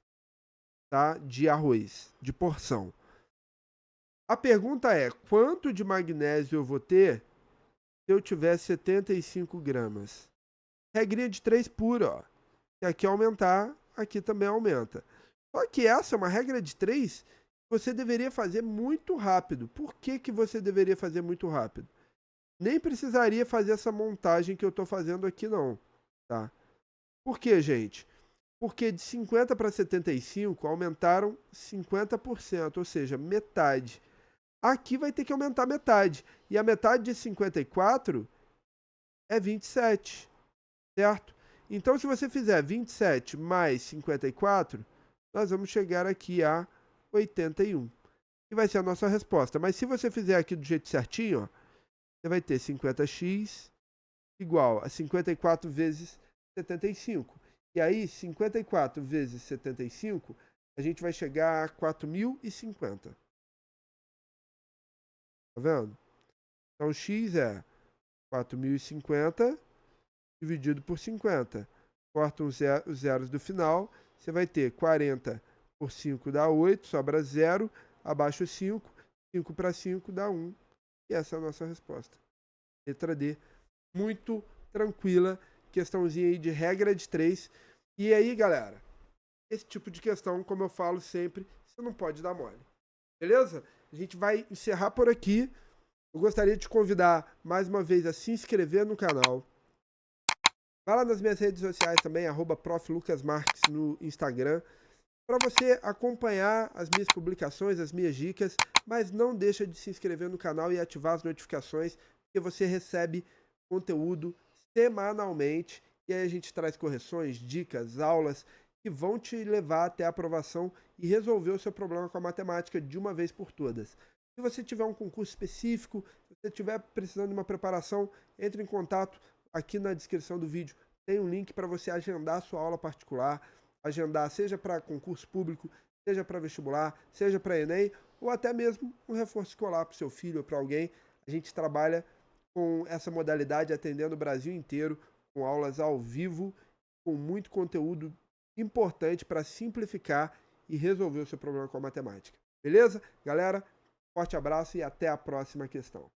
tá, de arroz, de porção. A pergunta é, quanto de magnésio eu vou ter se eu tiver 75 gramas? Regrinha de 3 pura, ó. Se aqui aumentar, aqui também aumenta. Só que essa é uma regra de 3 que você deveria fazer muito rápido. Por que que você deveria fazer muito rápido? Nem precisaria fazer essa montagem que eu estou fazendo aqui, não. Tá? Por quê, gente? Porque de 50 para 75 aumentaram 50%, ou seja, metade. Aqui vai ter que aumentar metade. E a metade de 54 é 27, certo? Então, se você fizer 27 mais 54, nós vamos chegar aqui a 81. E vai ser a nossa resposta. Mas se você fizer aqui do jeito certinho, ó, você vai ter 50x igual a 54 vezes 75. E aí, 54 vezes 75, a gente vai chegar a 4.050. Tá vendo? Então, x é 4.050 dividido por 50. Corta os zeros do final, você vai ter 40 por 5 dá 8, sobra 0, abaixo 5, 5 para 5 dá 1. E essa é a nossa resposta. Letra D. Muito tranquila, questãozinha aí de regra de 3. E aí, galera, esse tipo de questão, como eu falo sempre, você não pode dar mole. Beleza? A gente vai encerrar por aqui. Eu gostaria de te convidar mais uma vez a se inscrever no canal. Vai lá nas minhas redes sociais também, @proflucasmarques no Instagram, para você acompanhar as minhas publicações, as minhas dicas, mas não deixa de se inscrever no canal e ativar as notificações, porque você recebe conteúdo semanalmente, e aí a gente traz correções, dicas, aulas que vão te levar até a aprovação e resolver o seu problema com a matemática de uma vez por todas. Se você tiver um concurso específico, se você estiver precisando de uma preparação, entre em contato. Aqui na descrição do vídeo tem um link para você agendar a sua aula particular, agendar seja para concurso público, seja para vestibular, seja para Enem, ou até mesmo um reforço escolar para o seu filho ou para alguém. A gente trabalha com essa modalidade atendendo o Brasil inteiro, com aulas ao vivo, com muito conteúdo importante para simplificar e resolver o seu problema com a matemática. Beleza? Galera, forte abraço e até a próxima questão.